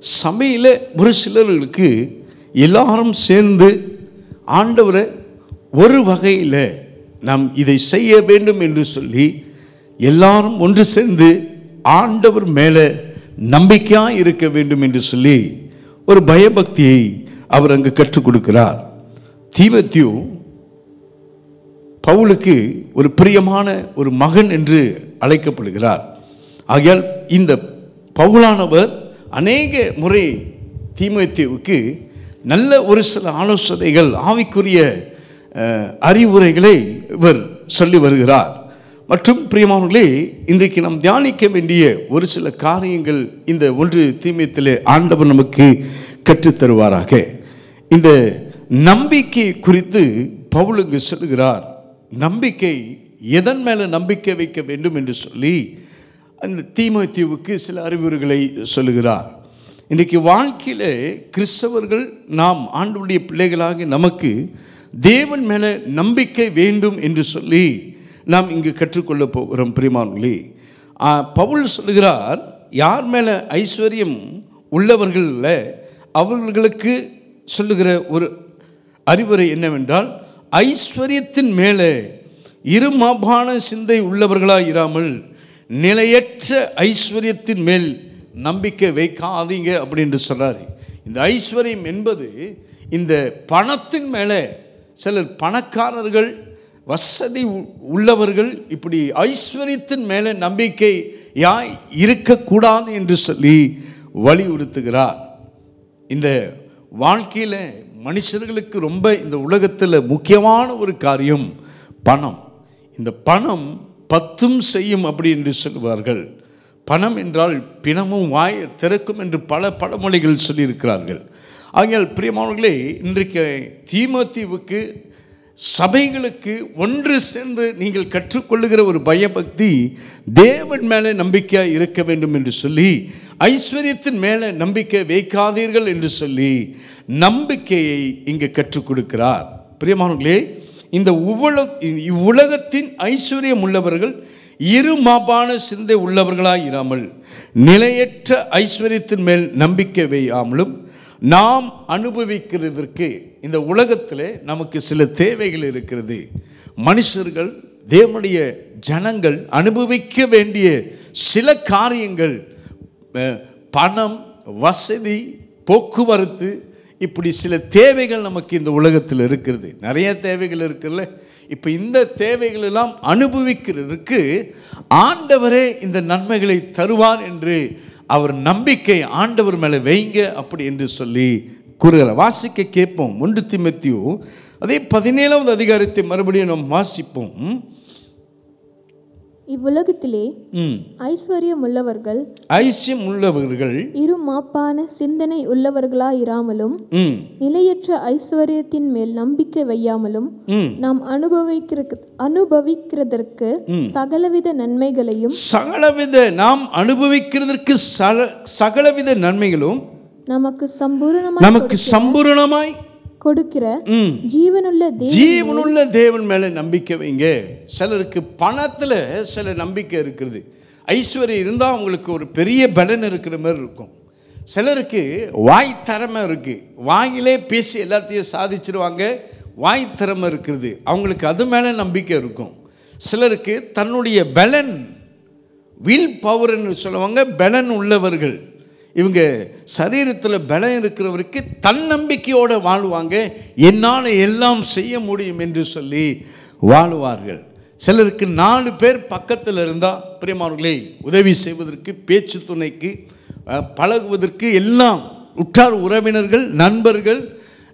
சபையில் ஒரு சிலர்களுக்கு எல்லாரும் சேர்ந்து ஆண்டவரை ஒரு வகையில் நாம் இதை செய்ய வேண்டும் என்று சொல்லி எல்லாரும் ஒன்று சேர்ந்து ஆண்டவர் மேலே நம்பிக்கையாக இருக்க வேண்டும் என்று சொல்லி ஒரு பயபக்தியை அவர் அங்கு கற்றுக் கொடுக்கிறார். தீமோத்தேயு பவுலுக்கு ஒரு பிரியமான ஒரு மகன் என்று அழைக்கப்படுகிறார். ஆகையால் இந்த பவுலானவர் அநேக முறை தீமோத்தேயுவுக்கு நல்ல ஒரு சில ஆலோசனைகள், ஆவிக்குரிய அறிவுரைகளை இவர் சொல்லி வருகிறார். மற்றும் பிரியமானவர்களே, இன்றைக்கு நாம் தியானிக்க வேண்டிய ஒரு சில காரியங்கள் இந்த 1 தீமோத்தேயுவிலே ஆண்டவர் நமக்கு கற்றுத்தருவாராக. இந்த நம்பிக்கை குறித்து பவுல் இங்கு சொல்லுகிறார். நம்பிக்கை, எதன் மேலே நம்பிக்கை வைக்க வேண்டும் என்று சொல்லி அந்த தீமோத்தேயுவுக்கு சில அறிவுரைகளை சொல்லுகிறார். இன்றைக்கு வாழ்க்கையில் கிறிஸ்தவர்கள், நாம் ஆண்டவருடைய பிள்ளைகளாக நமக்கு தேவன் மேலே நம்பிக்கை வேண்டும் என்று சொல்லி நாம் இங்கு கற்றுக்கொள்ள போகிறோம். பிரியமானவர்களே, பவுல் சொல்லுகிறார், யார் மேலே ஐஸ்வர்யம் உள்ளவர்களில் அவர்களுக்கு சொல்லுகிற ஒரு அறிவுரை என்னவென்றால், ஐஸ்வர்யத்தின் மேலே இருமாபான சிந்தை உள்ளவர்களாக இராமல் நிலையற்ற ஐஸ்வர்யத்தின் மேல் நம்பிக்கை வைக்காதீங்க அப்படின்னு சொல்கிறார். இந்த ஐஸ்வர்யம் என்பது இந்த பணத்தின் மேலே, சிலர் பணக்காரர்கள், வசதி உள்ளவர்கள் இப்படி ஐஸ்வர்யத்தின் மேலே நம்பிக்கை இருக்கக்கூடாது என்று சொல்லி வலியுறுத்துகிறார். இந்த வாழ்க்கையில் மனுஷர்களுக்கு ரொம்ப இந்த உலகத்தில் முக்கியமான ஒரு காரியம் பணம். இந்த பணம் பத்தும் செய்யும் அப்படி என்று சொல்லுவார்கள். பணம் என்றால் பிணமும் வாயை திறக்கும் என்று பல பழமொழிகள் சொல்லியிருக்கிறார்கள். ஆகையால் பிரியமானவர்களே, இன்றைக்கு தீமோத்தேயுவுக்கு, சபைகளுக்கு ஒன்று சேர்ந்து நீங்கள் கற்றுக்கொள்ளுகிற ஒரு பயபக்தி, தேவன் மேலே நம்பிக்கையாக இருக்க வேண்டும் என்று சொல்லி, ஐஸ்வர்யத்தின் மேலே நம்பிக்கை வைக்காதீர்கள் என்று சொல்லி நம்பிக்கையை இங்கே கற்றுக் கொடுக்கிறார். பிரியமானவர்களே, இந்த இவ்வுலகத்தின் ஐஸ்வர்யம் உள்ளவர்கள் இருமாபான சிந்தை உள்ளவர்களாக இராமல் நிலையற்ற ஐஸ்வர்யத்தின் மேல் நம்பிக்கை வையாமலும், நாம் அனுபவிக்கிறதற்கு இந்த உலகத்தில் நமக்கு சில தேவைகள் இருக்கிறது. மனுஷர்கள், தேவனுடைய ஜனங்கள் அனுபவிக்க வேண்டிய சில காரியங்கள், பணம், வசதி, போக்குவரத்து, இப்படி சில தேவைகள் நமக்கு இந்த உலகத்தில் இருக்கிறது. நிறைய தேவைகள் இருக்குல்ல. இப்போ இந்த தேவைகளெல்லாம் அனுபவிக்கிறதுக்கு ஆண்டவரே இந்த நன்மைகளை தருவார் என்று அவர் நம்பிக்கை ஆண்டவர் மேலே வைங்க அப்படி என்று சொல்லி கூறுகிறார். வாசிக்க கேட்போம். 1 தீமோத்தேயு அதே 17வது அதிகாரத்தை மறுபடியும் நாம் வாசிப்போம். இவ்வுலகத்திலே ஐஸ்வர்யம் உள்ளவர்கள் இருமாப்பான சிந்தனை உள்ளவர்களாயிராமலும் நிலையற்ற ஐஸ்வர்யத்தின் மேல் நம்பிக்கை வையாமலும் நாம் அனுபவிக்கிறதற்கு சகலவித நன்மைகளையும் நமக்கு சம்பூரணமாய் கொடுக்கிற ஜீவனுள்ள தேவன் மேலே நம்பிக்கை வைங்க. சிலருக்கு பணத்தில் சில நம்பிக்கை இருக்கிறது. ஐஸ்வர்யம் இருந்தால் அவங்களுக்கு ஒரு பெரிய பலன் இருக்கிற மாதிரி இருக்கும். சிலருக்கு வாய் திறமை இருக்குது, வாயிலே பேசி எல்லாத்தையும் சாதிச்சிருவாங்க, வாய் திறமை இருக்கிறது, அவங்களுக்கு அது மேலே நம்பிக்கை இருக்கும். சிலருக்கு தன்னுடைய பலன், வில் பவர்னு சொல்லுவாங்க, பலன் உள்ளவர்கள், இவங்க சரீரத்தில் பலம் இருக்கிறவருக்கு தன்னம்பிக்கையோடு வாழ்வாங்க, என்னால் எல்லாம் செய்ய முடியும் என்று சொல்லி வாழுவார்கள். சிலருக்கு 4 பேர் பக்கத்தில் இருந்தால், பிரியமானவர்களே, உதவி செய்வதற்கு, பேச்சு துணைக்கு, பழகுவதற்கு எல்லாம் உற்றார் உறவினர்கள், நண்பர்கள்,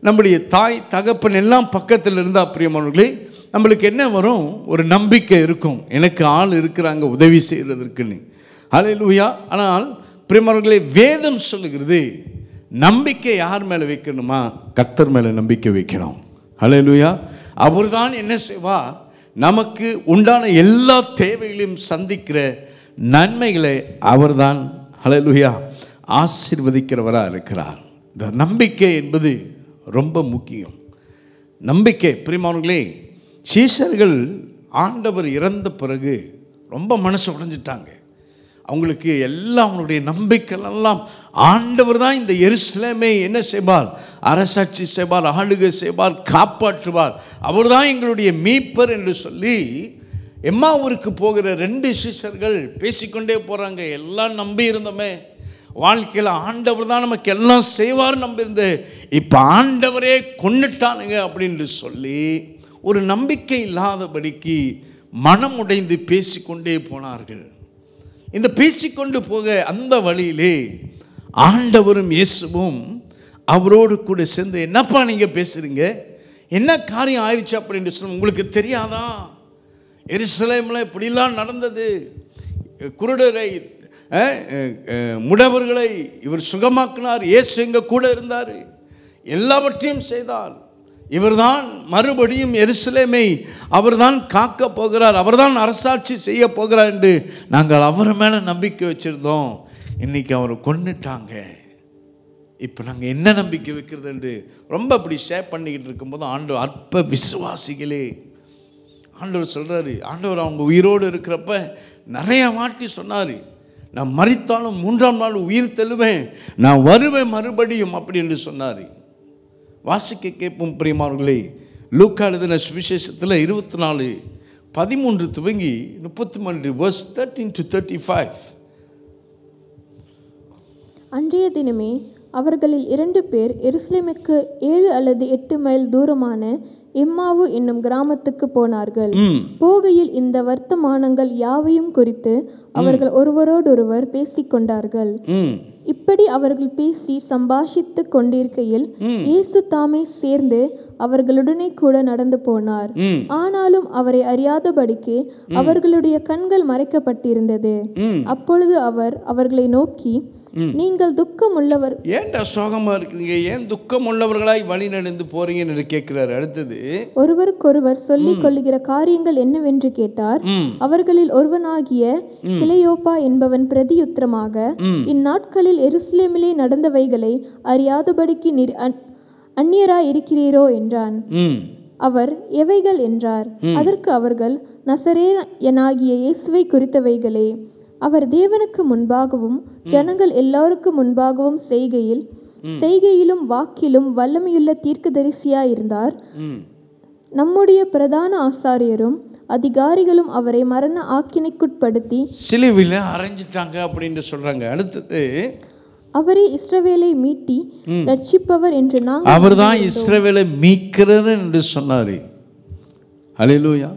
நம்முடைய தாய் தகப்பன் எல்லாம் பக்கத்தில் இருந்தால், பிரியமானவர்களே, நம்மளுக்கு என்ன வரும்? ஒரு நம்பிக்கை இருக்கும், எனக்கு ஆள் இருக்கிறாங்க உதவி செய்கிறதற்குன்னு. ஹல்லேலூயா. ஆனால் பிரியமானவர்களே, வேதம் சொல்லுகிறது, நம்பிக்கை யார் மேலே வைக்கணுமா? கர்த்தர் மேலே நம்பிக்கை வைக்கணும். ஹல்லேலூயா. அவர்தான் என்ன செய்வா? நமக்கு உண்டான எல்லா தேவைகளையும் சந்திக்கிற நன்மைகளை அவர்தான், ஹல்லேலூயா, ஆசீர்வதிக்கிறவராக இருக்கிறார். இந்த நம்பிக்கை என்பது ரொம்ப முக்கியம். நம்பிக்கை, பிரியமானவர்களே, சீஷர்கள் ஆண்டவர் இறந்த பிறகு ரொம்ப மனசு உடைஞ்சிட்டாங்க. அவங்களுக்கு எல்லாம் அவங்களுடைய நம்பிக்கைலாம் ஆண்டவர் தான் இந்த எருசலேமை என்ன செய்வார், அரசாட்சி செய்வார், ஆளுகை செய்வார், காப்பாற்றுவார், அவர் தான் எங்களுடைய மீட்பர் என்று சொல்லி எம்மாவூருக்கு போகிற 2 சிஷ்யர்கள் பேசிக்கொண்டே போகிறாங்க. எல்லாம் நம்பி இருந்தோமே, வாழ்க்கையில் ஆண்டவர் தான் நமக்கு எல்லாம் செய்வார் நம்பியிருந்து, இப்போ ஆண்டவரே கொன்னுட்டானுங்க அப்படின்னு சொல்லி ஒரு நம்பிக்கை இல்லாதபடிக்கு மனம் உடைந்து பேசிக்கொண்டே போனார்கள். இந்த பேசிக்கொண்டு போக அந்த வழியிலே ஆண்டவரும் இயேசுவும் அவரோடு கூட சேர்ந்து, என்னப்பா நீங்கள் பேசுகிறீங்க, என்ன காரியம் ஆயிடுச்சு அப்படின்னு சொல்லி உங்களுக்கு தெரியாதா, எருசலேமில் இப்படிலாம் நடந்தது, குருடரை முடவர்களை இவர் சுகமாக்கினார், இயேசு எங்கள் கூட இருந்தார், எல்லாவற்றையும் செய்தார், இவர்தான் மறுபடியும் எருசலேமை அவர்தான் காக்க போகிறார், அவர்தான் அரசாட்சி செய்ய போகிறார் என்று நாங்கள் அவர் மேலே நம்பிக்கை வச்சுருந்தோம், இன்றைக்கி அவரை கொன்னுட்டாங்க, இப்போ நாங்கள் என்ன நம்பிக்கை வைக்கிறது என்று ரொம்ப அப்படி ஷேர் பண்ணிக்கிட்டு இருக்கும்போது ஆண்டவர், அற்ப விசுவாசிகளே, ஆண்டவர் சொல்கிறாரு, ஆண்டவர் அவங்க உயிரோடு இருக்கிறப்ப நிறைய வாட்டி சொன்னார், நான் மரித்தாலும் 3ஆம் நாள் உயிர் தெழுவேன், நான் வருவேன் மறுபடியும் அப்படி என்று சொன்னார். வாசிக்க கேட்போம் பிரியமானவர்களே. லூக்கா எழுதின சுவிசேஷத்தில் 24:13 துவங்கி 33 verse 13 to 35. அன்றைய தினமே அவர்களில் 2 பேர் எருசலேமுக்கு 7 அல்லது 8 மைல் தூரமான எம்மாவு என்னும் கிராமத்துக்கு போனார்கள். போகையில் இந்த வர்த்தமானங்கள் யாவையும் குறித்து அவர்கள் ஒருவரோடொருவர் பேசிக்கொண்டார்கள். இப்படி அவர்கள் பேசி சம்பாஷித்து கொண்டிருக்கையில் இயேசு தாமே சேர்ந்து அவர்களுடனே கூட நடந்து போனார். ஆனாலும் அவரை அறியாதபடிக்கு அவர்களுடைய கண்கள் மறைக்கப்பட்டிருந்தது. அப்பொழுது அவர் அவர்களை நோக்கி, நீங்கள் துக்கம் உள்ளவர், ஏன்டா சோகமா இருக்கீங்க, ஏன் துக்கம் உள்ளவர்களாய் வழி நடந்து போறீங்கன்னு கேட்கிறார். அடுத்தது, ஒருவருக்கொருவர் சொல்லிக் கொள்ளுகிற காரியங்கள் என்னவென்று கேட்டார். அவர்களில் ஒருவனாகிய கிளையோப்பா என்பவன் பிரதியுத்தரமாக, இந்நாட்களில் எருசலேமிலே நடந்தவைகளை அறியாதபடிக்கு நீர் அந்நியராய் இருக்கிறீரோ என்றான். அவர் எவைகள் என்றார். அதற்கு அவர்கள், நசரேயனாகிய இயேசுவை குறித்தவைகளே. அவர் தேவனுக்கு முன்பாகவும் ஜனங்கள் எல்லாருக்கும் முன்பாகவும் செய்கையிலும் வாக்கிலும் வல்லமையுள்ள தீர்க்கதரிசியாயிருந்தார். நம்முடைய பிரதான ஆசாரியரும் அதிகாரிகளும் அவரை மரண ஆக்கினைக்குட்படுத்தி சிலுவையில் அறைஞ்சிட்டாங்க அப்படின்னு சொல்றாங்க. அடுத்தது, அவரே இஸ்ரவேலை மீட்டி ரட்சிப்பவர் என்று நாங்கள், அவர்தான் இஸ்ரவேலை மீட்கிறவர் என்று சொன்னார். ஹல்லேலூயா.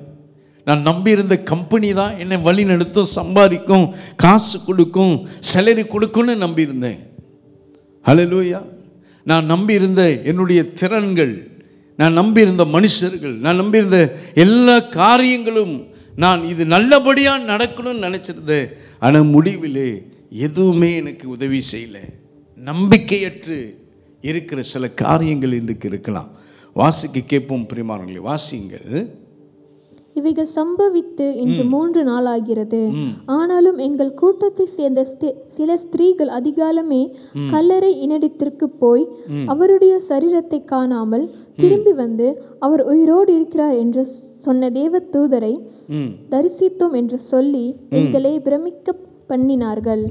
நான் நம்பி இருந்த கம்பெனி தான் என்னை வழி நடத்தும், சம்பாதிக்கும், காசு கொடுக்கும், சேலரி கொடுக்கும்னு நம்பியிருந்தேன். ஹல்லேலூயா. நான் நம்பியிருந்த என்னுடைய திறன்கள், நான் நம்பியிருந்த மனுஷர்கள், நான் நம்பியிருந்த எல்லா காரியங்களும், நான் இது நல்லபடியாக நடக்கணும்னு நினச்சிருந்தேன். ஆனால் முடிவிலே எதுவுமே எனக்கு உதவி செய்யலை. நம்பிக்கையற்று இருக்கிற சில காரியங்கள் இன்றைக்கு இருக்கலாம். வாசிக்க கேட்போம் பிரியமானவர்களே, வாசியுங்கள். இவைகள் சம்பவித்து இன்று 3 நாள் ஆகிறது. ஆனாலும் எங்கள் கூட்டத்தை சேர்ந்த சில ஸ்திரீகள் அதிகாலமே கல்லறை இனடித்திற்கு போய் அவருடைய சரீரத்தை காணாமல் திரும்பி வந்து, அவர் உயிரோடு இருக்கிறார் என்று சொன்ன தேவ தூதரை தரிசித்தோம் என்று சொல்லி எங்களை பிரமிக்க பண்ணினார்கள்.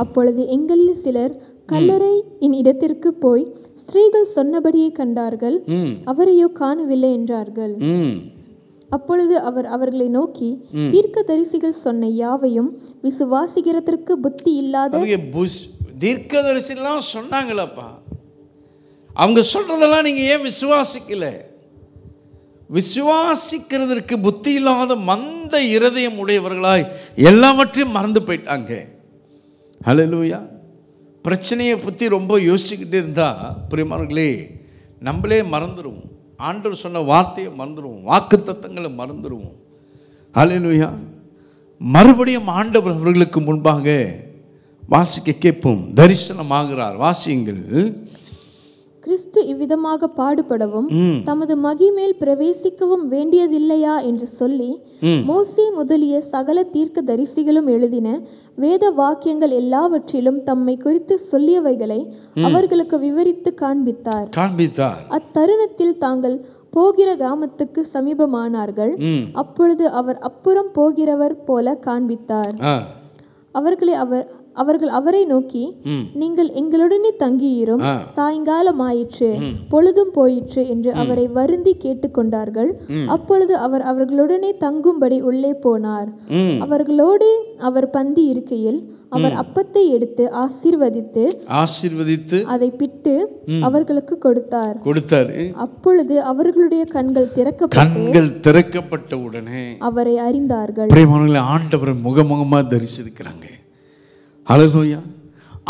அப்பொழுது எங்களில் சிலர் கல்லறை இடத்திற்கு போய் ஸ்திரீகள் சொன்னபடியே கண்டார்கள், அவரையோ காணவில்லை என்றார்கள். அப்பொழுது அவர் அவர்களை நோக்கி, தீர்க்க தரிசிகள் சொன்ன யாவையும் விசுவாசிக்கிறதற்கு புத்தி இல்லாத, தீர்க்கதரிசிலாம் சொன்னாங்களப்பா, அவங்க சொல்றதெல்லாம் நீங்க ஏன் விசுவாசிக்கல? விசுவாசிக்கிறதற்கு புத்தி இல்லாத மந்த இருதயம் உடையவர்களாய் எல்லாவற்றையும் மறந்து போயிட்டாங்க. ஹல்லேலூயா. பிரச்சனையை பற்றி ரொம்ப யோசிச்சுக்கிட்டே இருந்தா பிரியமானவர்களே, நம்மளே மறந்துடுவோம். ஆண்டவர் சொன்ன வார்த்தையை மறந்துடுவோம், வாக்கு தத்தங்களை மறந்துடுவோம். ஹல்லேலூயா. மறுபடியும் ஆண்டவர் அவர்களுக்கு முன்பாக வாசிக்க கேட்போம். தரிசனமாகிறார். வாசியுங்கள். கிறிஸ்து இவ்விதமாக பாடுபடவும் தமது மகிமேல் பிரவேசிக்கவும் வேண்டியதில்லையா என்று சொல்லி மோசே முதலிய சகல தீர்க்க தரிசிகளும் எழுதின வேத வாக்கியங்கள் எல்லாவற்றிலும் தம்மை குறித்து சொல்லியவைகளை அவர்களுக்கு விவரித்து காண்பித்தார். அத்தருணத்தில் தாங்கள் போகிற கிராமத்துக்கு சமீபமானார்கள். அப்பொழுது அவர் அப்புறம் போகிறவர் போல காண்பித்தார். அவர்கள் அவரை நோக்கி, நீங்கள் எங்களுடனே தங்கியிரும், சாயங்காலம் ஆயிற்று, பொழுதும் போயிற்று என்று அவரை வருந்தி கேட்டுக்கொண்டார்கள். அப்பொழுது அவர் அவர்களுடனே தங்கும்படி உள்ளே போனார். அவர்களோடு அவர் பந்தி இருக்கையில் அவர் அப்பத்தை எடுத்து ஆசீர்வதித்து அதை பிட்டு அவர்களுக்கு கொடுத்தார். அப்பொழுது அவர்களுடைய கண்கள் திறக்கப்பட்ட உடனே அவரை அறிந்தார்கள். ஆண்டவரை முகமுகமா தரிசிக்கிறாங்க. ஹல்லேலூயா.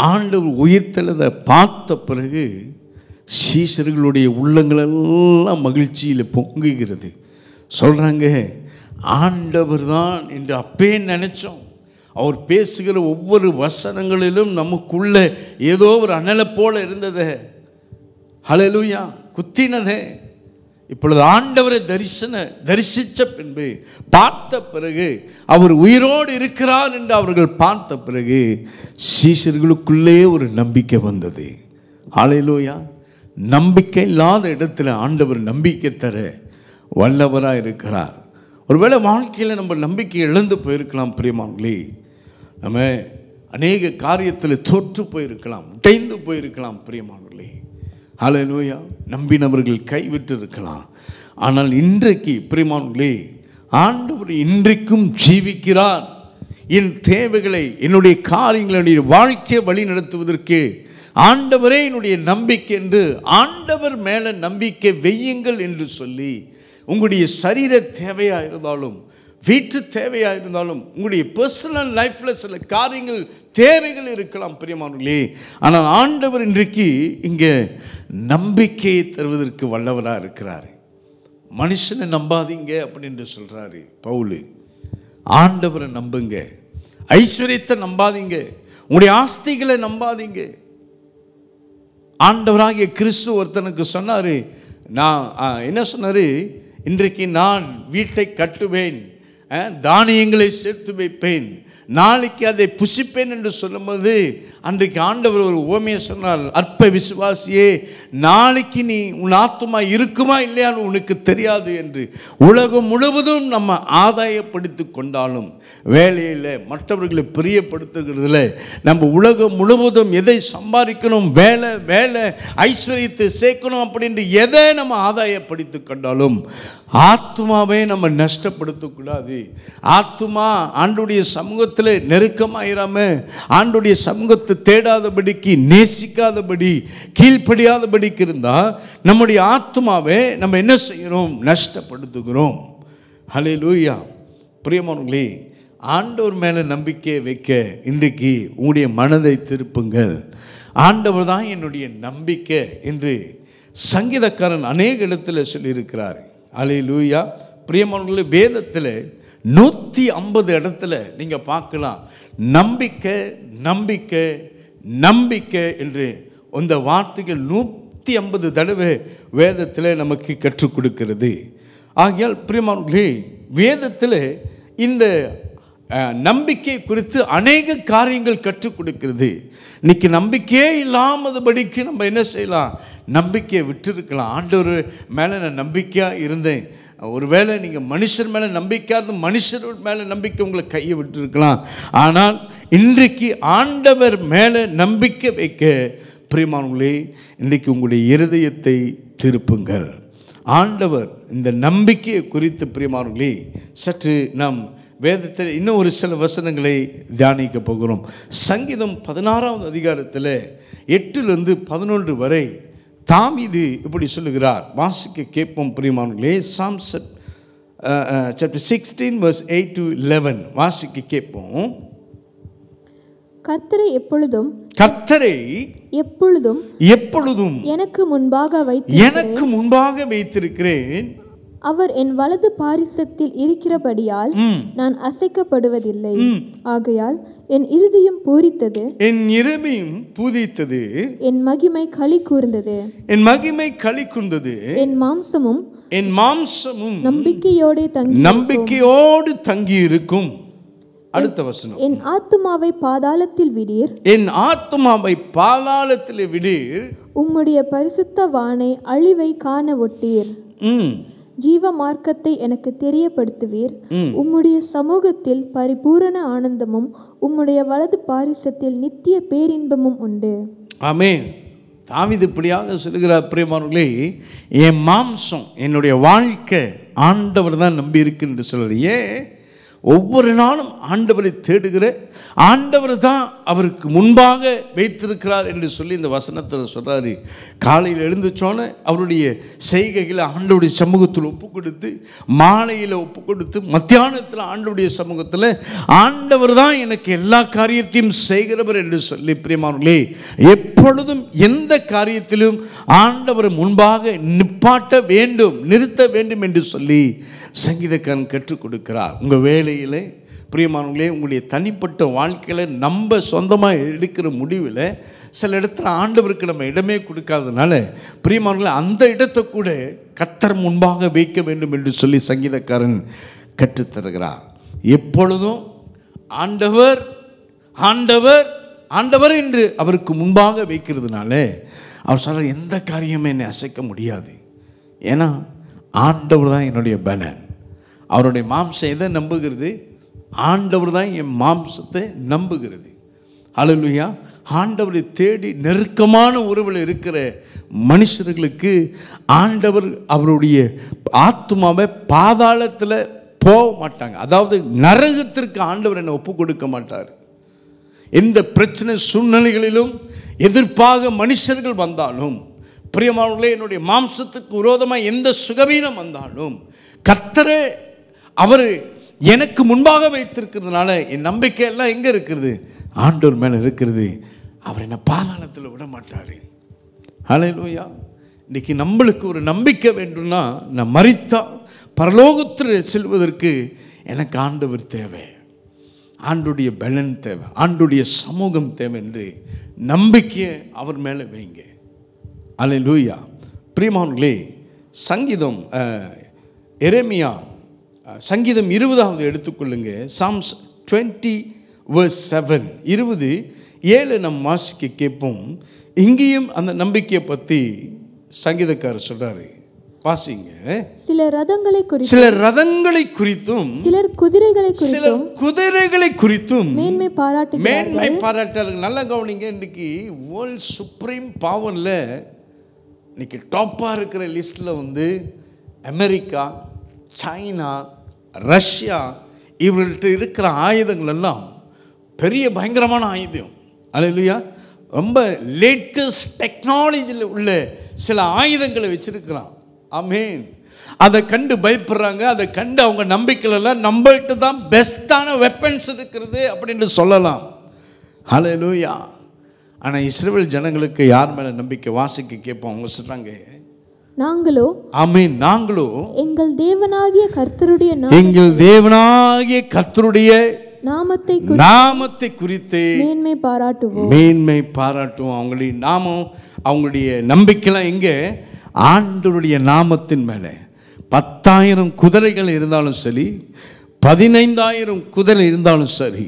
ஆண்டவர் உயிர்த்தெழுத பார்த்த பிறகு சீஷர்களுடைய உள்ளங்களெல்லாம் மகிழ்ச்சியில் பொங்குகிறது. சொல்றாங்க, ஆண்டவர் தான் என்று அப்பே நினைச்சோம். அவர் பேசுகிற ஒவ்வொரு வசனங்களிலும் நமக்குள்ள ஏதோ ஒரு அனலை போல இருந்தது. ஹல்லேலூயா. குத்தினதே. இப்பொழுது ஆண்டவரை தரிசித்த பின்பு பார்த்த பிறகு அவர் உயிரோடு இருக்கிறார் என்று அவர்கள் பார்த்த பிறகு சீஷர்களுக்குள்ளே ஒரு நம்பிக்கை வந்தது. ஹல்லேலூயா. நம்பிக்கை இல்லாத இடத்துல ஆண்டவர் நம்பிக்கை தர வல்லவராக இருக்கிறார். ஒருவேளை வாழ்க்கையில் நம்ம நம்பிக்கை இழந்து போயிருக்கலாம் பிரியமானங்களே. நம்ம அநேக காரியத்தில் தோற்று போயிருக்கலாம், உடைந்து போயிருக்கலாம் பிரியமானங்களே. ஹல்லேலூயா. நம்பினவர்கள் கைவிட்டு இருக்கலாம். ஆனால் இன்றைக்கு பிரியமானங்களே, ஆண்டவர் இன்றைக்கும் ஜீவிக்கிறார். என் தேவைகளை, என்னுடைய காரியங்களை, என்னுடைய வாழ்க்கையை வழி நடத்துவதற்கு ஆண்டவரே என்னுடைய நம்பிக்கை என்று ஆண்டவர் மேலே நம்பிக்கை வையுங்கள் என்று சொல்லி, உங்களுடைய சரீர தேவையாக இருந்தாலும், வீட்டு தேவையாக இருந்தாலும், உங்களுடைய பர்சனல் லைஃப்பில் சில காரியங்கள் தேவைகள் இருக்கலாம் பிரியமானவர்களே. ஆனால் ஆண்டவர் இன்றைக்கு இங்கே நம்பிக்கையை தருவதற்கு வல்லவராக இருக்கிறார். மனுஷனை நம்பாதீங்க அப்படின்னு சொல்கிறாரு பவுல். ஆண்டவரை நம்புங்க. ஐஸ்வர்யத்தை நம்பாதீங்க. உங்களுடைய ஆஸ்திகளை நம்பாதீங்க. ஆண்டவராகிய கிறிஸ்து ஒருத்தனுக்கு சொன்னார், நான் என்ன சொன்னார், இன்றைக்கு நான் வீட்டை கட்டுவேன், தானியங்களை சேர்த்து வைப்பேன், நாளைக்கு அதை புசிப்பேன் என்று சொல்லும்போது அன்றைக்கு ஆண்டவர் ஒரு உவமையை சொன்னார். அற்ப விசுவாசியே, நாளைக்கு நீ உன் ஆத்துமா இருக்குமா இல்லையான்னு உனக்கு தெரியாது என்று. உலகம் முழுவதும் நம்ம ஆதாயப்படுத்தி கொண்டாலும், வேலையில் மற்றவர்களை பிரியப்படுத்துகிறதுல நம்ம உலகம் முழுவதும் எதை சம்பாதிக்கணும், வேலை ஐஸ்வர்யத்தை சேர்க்கணும் அப்படின்ட்டு எதை நம்ம ஆதாயப்படுத்தி கொண்டாலும் ஆத்துமாவே நம்ம நஷ்டப்படுத்தக்கூடாது. ஆத்துமா ஆண்டுடைய சமூகத்தில் நெருக்கமாயிராம, ஆண்டுடைய சமூகத்தை தேடாதபடிக்கு, நேசிக்காதபடி, கீழ்ப்படியாதபடிக்கு இருந்தால் நம்முடைய ஆத்துமாவை நம்ம என்ன செய்கிறோம், நஷ்டப்படுத்துகிறோம். ஹல்லேலூயா. பிரியமானவர்களே, ஆண்டவர் மேலே நம்பிக்கை வைக்க இன்றைக்கு உங்களுடைய மனதை திருப்புங்கள். ஆண்டவர் தான் என்னுடைய நம்பிக்கை என்று சங்கீதக்காரன் அநேக இடத்துல சொல்லியிருக்கிறார். ஹல்லேலூயா. பிரியமானவர்களே, வேதத்தில் 150 இடத்துல நீங்கள் பார்க்கலாம் நம்பிக்கை நம்பிக்கை நம்பிக்கை என்று அந்த வார்த்தைகள் 150 தடவை வேதத்தில் நமக்கு கற்றுக் கொடுக்கிறது. ஆகையால் பிரியமானவர்களே, வேதத்தில் இந்த நம்பிக்கை குறித்து அநேக காரியங்கள் கற்றுக் கொடுக்கிறது. இன்னைக்கு நம்பிக்கையே இல்லாமதுபடிக்கு நம்ம என்ன செய்யலாம், நம்பிக்கையை விட்டுருக்கலாம். ஆண்டவர் மேலே நான் நம்பிக்கையாக இருந்தேன். ஒருவேளை நீங்கள் மனுஷர் மேலே நம்பிக்கையாக மனுஷர் மேலே நம்பிக்கை உங்களை கையை விட்டுருக்கலாம். ஆனால் இன்றைக்கு ஆண்டவர் மேலே நம்பிக்கை வைக்க பிரியமானவர்களே, இன்றைக்கு உங்களுடைய இருதயத்தை திருப்புங்கள். ஆண்டவர் இந்த நம்பிக்கையை குறித்து பிரியமானவர்களே, சற்று நாம் வேதத்தில் இன்னும் ஒரு சில வசனங்களை தியானிக்க போகிறோம். சங்கீதம் 16வது அதிகாரத்தில் 8லிருந்து 11 வரை தாவீது இப்படி சொல்லுகிறார். வாசிக்க கேட்போம் பிரியமானவர்களே. Psalms chapter 16 verse 8 to 11 வாசிக்க கேட்போம். கர்த்தரை எப்பொழுதும் எனக்கு முன்பாக வைத்திருக்கிறேன். அவர் என் வலது பாரிசத்தில் இருக்கிறபடியால் நான் அசைக்கப்படுவதில்லை. ஆகையால் என் இருதயம் பூரித்தது, என் மகிமை களி கூர்ந்தது, என் மாம்சமும் நம்பிக்கையோடு தங்கி இருக்கும். அடுத்த வசனம், என் ஆத்துமாவை பாதாளத்தில் விடீர், உம்முடைய பரிசுத்த வானை அழிவை காண ஒட்டீர். ஜீவ மார்க்கத்தை எனக்கு தெரியப்படுத்துவீர். உம்முடைய சமூகத்தில் பரிபூரண ஆனந்தமும் உம்முடைய வலது பாரிசத்தில் நித்திய பேரின்பமும் உண்டு. ஆமென். தாவீது இப்படியாக சொல்கிறார், பிரியமானவர்களே, என் மாம்சம், என்னுடைய வாழ்க்கை ஆண்டவர் தான் நம்பி இருக்கு என்று சொல்கிறார். ஏன்? ஒவ்வொரு நாளும் ஆண்டவரை தேடுகிற ஆண்டவர் தான் அவருக்கு முன்பாக வைத்திருக்கிறார் என்று சொல்லி இந்த வசனத்தில் சொல்கிறாரு. காலையில் எழுந்துச்சோன்னே அவருடைய செய்கைகளை ஆண்டவருடைய சமூகத்தில் ஒப்பு கொடுத்து, மாலையில் ஒப்பு கொடுத்து, மத்தியானத்தில் ஆண்டவருடைய சமூகத்தில் ஆண்டவர் தான் எனக்கு எல்லா காரியத்தையும் செய்கிறவர் என்று சொல்லி, பிரியமானவர்களே, எப்பொழுதும் எந்த காரியத்திலும் ஆண்டவர் முன்பாக நிறுத்த வேண்டும் என்று சொல்லி சங்கீதக்காரன் கற்றுக் கொடுக்கிறார். உங்கள் வேலையில், பிரியமானவர்களே, உங்களுடைய தனிப்பட்ட வாழ்க்கையில் நம்ம சொந்தமாக எடுக்கிற முடிவில் சில இடத்துல ஆண்டவருக்கு நம்ம இடமே கொடுக்காதனால, பிரியமானவர்களே, அந்த இடத்தை கூட கர்த்தர் முன்பாக வைக்க வேண்டும் என்று சொல்லி சங்கீதக்காரன் கற்றுத்தருகிறார். எப்பொழுதும் ஆண்டவர் ஆண்டவர் ஆண்டவர் என்று அவருக்கு முன்பாக வைக்கிறதுனால அவர் சொல்கிறார், எந்த காரியமே என்னை அசைக்க முடியாது. ஏன்னா ஆண்டவர் தான் என்னுடைய பலன். அவருடைய மாம்சம் எதை நம்புகிறது? ஆண்டவர் தான் என் மாம்சத்தை நம்புகிறது. ஹல்லேலூயா. ஆண்டவரை தேடி நெருக்கமான உறவில் இருக்கிற மனுஷர்களுக்கு ஆண்டவர் அவருடைய ஆத்துமாவை பாதாளத்தில் போக மாட்டாங்க. அதாவது நரகத்திற்கு ஆண்டவர் என்னை ஒப்பு கொடுக்க மாட்டார். எந்த பிரச்சனை சூழ்நிலைகளிலும் எதிர்ப்பாக மனுஷர்கள் வந்தாலும், பிரியமானவர்களே, என்னுடைய மாம்சத்துக்கு விரோதமாக எந்த சுகவீனம் வந்தாலும் கர்த்தரே அவர் எனக்கு முன்பாக வைத்திருக்கிறதுனால என் நம்பிக்கை எல்லாம் எங்கே இருக்கிறது? ஆண்டவர் மேலே இருக்கிறது. அவர் என்னை பாதாளத்தில் விட மாட்டார். ஹல்லேலூயா. இன்றைக்கி நம்மளுக்கு ஒரு நம்பிக்கை வேண்டும்னா, நான் மரித்தா பரலோகத்தில் செல்வதற்கு எனக்கு ஆண்டவர் தேவை, ஆண்டுடைய பலன் தேவை, ஆண்டுடைய சமூகம் தேவை என்று நம்பிக்கையை அவர் மேலே வைங்க. ஹல்லேலூயா. பிரியமானவர்களே, சங்கீதம் எரேமியா சங்கீதம் 20வது எடுத்துக்கொள்ளுங்க. சாம்ஸ் 20:7 20:7 நம் வாசிக்க கேட்போம். இங்கேயும் அந்த நம்பிக்கையை பற்றி சங்கீதக்காரர் சொல்றாரு. வாசிங்க. சில ரதங்களை குறித்தும் சிலர் குதிரைகளை குறித்தும் மேன்மை பாராட்டுகிறார்கள். நல்ல கவனிங்க. இன்னைக்கு வேர்ல்ட் சுப்ரீம் பவர்ல இன்னைக்கு டாப்பாக இருக்கிற லிஸ்ட்டில் வந்து அமெரிக்கா, சைனா, ரஷ்யா, இவர்கள்ட்ட இருக்கிற ஆயுதங்கள் எல்லாம் பெரிய பயங்கரமான ஆயுதம். அல்லேலூயா. ரொம்ப லேட்டஸ்ட் டெக்னாலஜியில் உள்ள சில ஆயுதங்களை வச்சிருக்கிறான். ஆமென். அதை கண்டு பயப்படுறாங்க. அதை கண்டு அவங்க நம்பிக்கையிலாம் நம்மள்கிட்ட தான் பெஸ்ட்டான வெப்பன்ஸ் இருக்கிறது அப்படின்னு சொல்லலாம். ஹல்லேலூயா. ஆனால் இஸ்ரவேல் ஜனங்களுக்கு யார் மேலே நம்பிக்கை? வாசிக்க கேட்போம். அவங்க சொல்கிறாங்க, நாங்களோ எங்கள் தேவனாகிய கர்த்தருடைய நாமத்தை குறித்து மேன்மை பாராட்டுவோம். அவங்களுடைய நாமம், அவங்களுடைய நம்பிக்கைலாம் எங்கே? ஆண்டவருடைய நாமத்தின் மேலே. 10,000 குதிரைகள் இருந்தாலும் சரி, 15,000 குதிரை இருந்தாலும் சரி,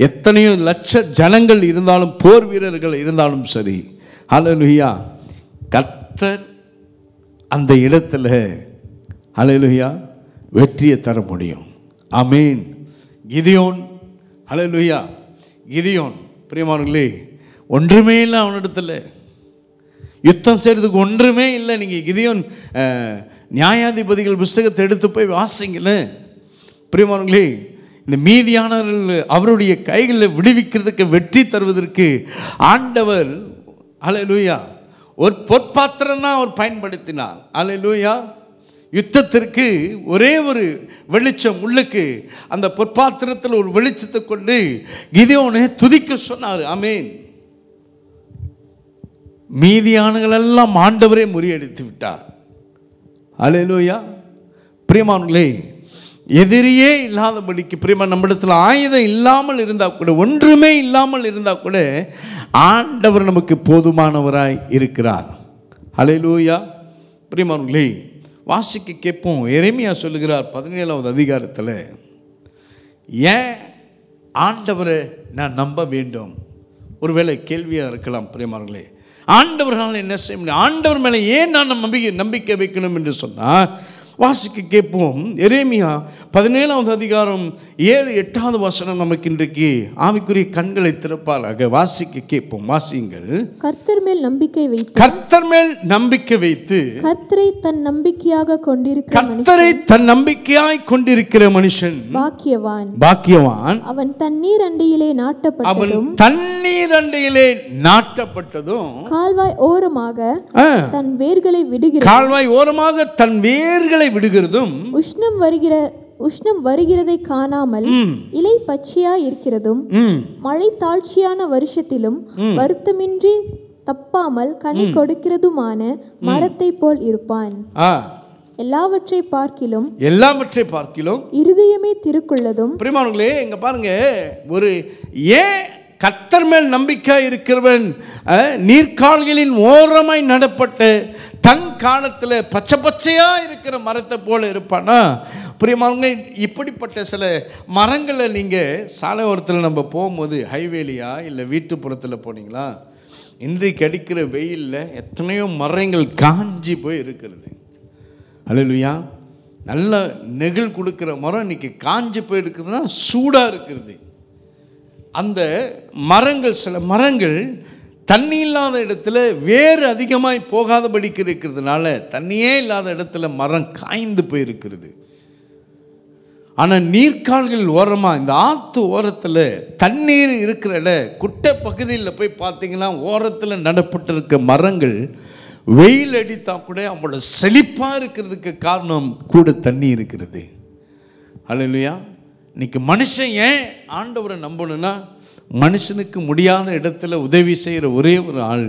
எத்தனையோ லட்ச ஜனங்கள் இருந்தாலும், போர் வீரர்கள் இருந்தாலும் சரி, ஹல்லேலூயா, கர்த்தர் அந்த இடத்துல ஹல்லேலூயா வெற்றியை தர முடியும். ஆமென். கிதியோன், ஹல்லேலூயா, கிதியோன் பிரியமானவர்களே, ஒன்றுமே இல்லை அவனிடத்தில், யுத்தம் செய்கிறதுக்கு ஒன்றுமே இல்லை. நீங்கள் கிதியோன் நியாயாதிபதிகள் புஸ்தகத்தை எடுத்து போய் வாசிங்களேன். பிரியமானவர்களே, இந்த மீதியானவர்கள் அவருடைய கைகளில் விடுவிக்கிறதுக்கு, வெற்றி தருவதற்கு ஆண்டவர் ஹல்லேலூயா ஒரு பொற்பாத்திரம் தான் அவர் பயன்படுத்தினார். ஹல்லேலூயா. யுத்தத்திற்கு ஒரே ஒரு வெளிச்சம் உள்ளுக்கு, அந்த பொற்பாத்திரத்தில் ஒரு வெளிச்சத்தை கொண்டு கிதியோனை துதிக்க சொன்னார். ஆமென். மீதியானங்களெல்லாம் ஆண்டவரே முறியடித்து விட்டார். ஹல்லேலூயா. பிரியமானவர்களே, எதிரியே இல்லாதபடிக்கு, பிரியமா, நம்மிடத்தில் ஆயுதம் இல்லாமல் இருந்தால் கூட, ஒன்றுமே இல்லாமல் இருந்தால் கூட ஆண்டவர் நமக்கு போதுமானவராய் இருக்கிறார். ஹல்லேலூயா. பிரியமானவர்களே, வாசிக்க கேட்போம். எரேமியா சொல்லுகிறார் 17வது அதிகாரத்தில், ஏன் ஆண்டவரை நான் நம்ப வேண்டும்? ஒருவேளை கேள்வியாக இருக்கலாம். பிரியமானவர்களே, ஆண்டவர்களால் என்ன செய்ய முடியும்? ஆண்டவர் மேலே ஏன் நான் நம்பிக்கை வைக்கணும் என்று சொன்னால், வாசிக்க கேட்போம். எரேமியா 17வது அதிகாரம் 7-8வது வசனம் நமக்கு இன்றைக்கு ஆவிக்குரிய கண்களை திறப்பாராக. வாசிக்க கேட்போம். வாசியுங்கள். கர்த்தர் மேல் நம்பிக்கை வைத்து, கர்த்தர் மேல் நம்பிக்கை வைத்து, கர்த்தரை தன் நம்பிக்கையாக கொண்டிருக்கிற கர்த்தரை தன் நம்பிக்கையாய் கொண்டிருக்கிற மனுஷன் பாக்கியவான். பாக்கியவான். அவன் தண்ணீர் அண்டையிலே நாட்டப்பட்டதும், தண்ணீர் அண்டையிலே நாட்டப்பட்டதும், கால்வாய் ஓரமாக தன் வேர்களை விடுகிறது, கால்வாய் ஓரமாக தன் வேர்களை விடுகிறதும், உஷ்ணம் வருகிறதை காணாமல் இலை பச்சையாய் இருக்கிறதும், மழை தாழ்ச்சியான வருஷத்திலும் வருத்தமின்றி தப்பாமல் கனி கொடுக்கிறதுமான மரத்தை போல் இருப்பான். எல்லாவற்றை பார்க்கிலும் இருதயமே திருக்குள்ளதும். பிரியமானவர்களே, இங்க பாருங்க, ஒரு ஏன் கர்த்தர் மேல் நம்பிக்கை இருக்கிறவன் நீர்க்கால்களின் ஓரமாய் நடப்பட்ட தன் காலத்தில் பச்சை பச்சையா இருக்கிற மரத்தை போல இருப்பானா? பிரியமானவர்களே, இப்படிப்பட்ட சில மரங்களை நீங்கள் சாலை ஓரத்தில் நம்ம போகும்போது, ஹைவேலியா இல்லை வீட்டுப்புறத்தில் போனீங்களா, இன்றைக்கு அடிக்கிற வெயிலில் எத்தனையோ மரங்கள் காஞ்சி போய் இருக்கிறது. அல்லேலூயா. நல்ல நெகிழ் கொடுக்குற மரம் இன்றைக்கி காஞ்சி போய் இருக்குதுன்னா சூடாக இருக்கிறது. அந்த மரங்கள், சில மரங்கள் தண்ணி இல்லாத இடத்துல வேறு அதிகமாய் போகாதபடிக்கு இருக்கிறதுனால தண்ணியே இல்லாத இடத்துல மரம் காய்ந்து போயிருக்கிறது. ஆனால் நீர்க்கால்கள் ஓரமாக, இந்த ஆற்று ஓரத்தில் தண்ணீர் இருக்கிற குட்டை பகுதியில் போய் பார்த்தீங்கன்னா ஓரத்தில் நடப்பட்டிருக்க மரங்கள் வெயில் அடித்தா கூட அவ்வளோ செழிப்பாக இருக்கிறதுக்கு காரணம் கூட தண்ணி இருக்கிறது. அல்லேலூயா. இன்னைக்கு மனுஷன் ஏன் ஆண்டவரை நம்பணும்னா, மனுஷனுக்கு முடியாத இடத்துல உதவி செய்கிற ஒரே ஒரு ஆள்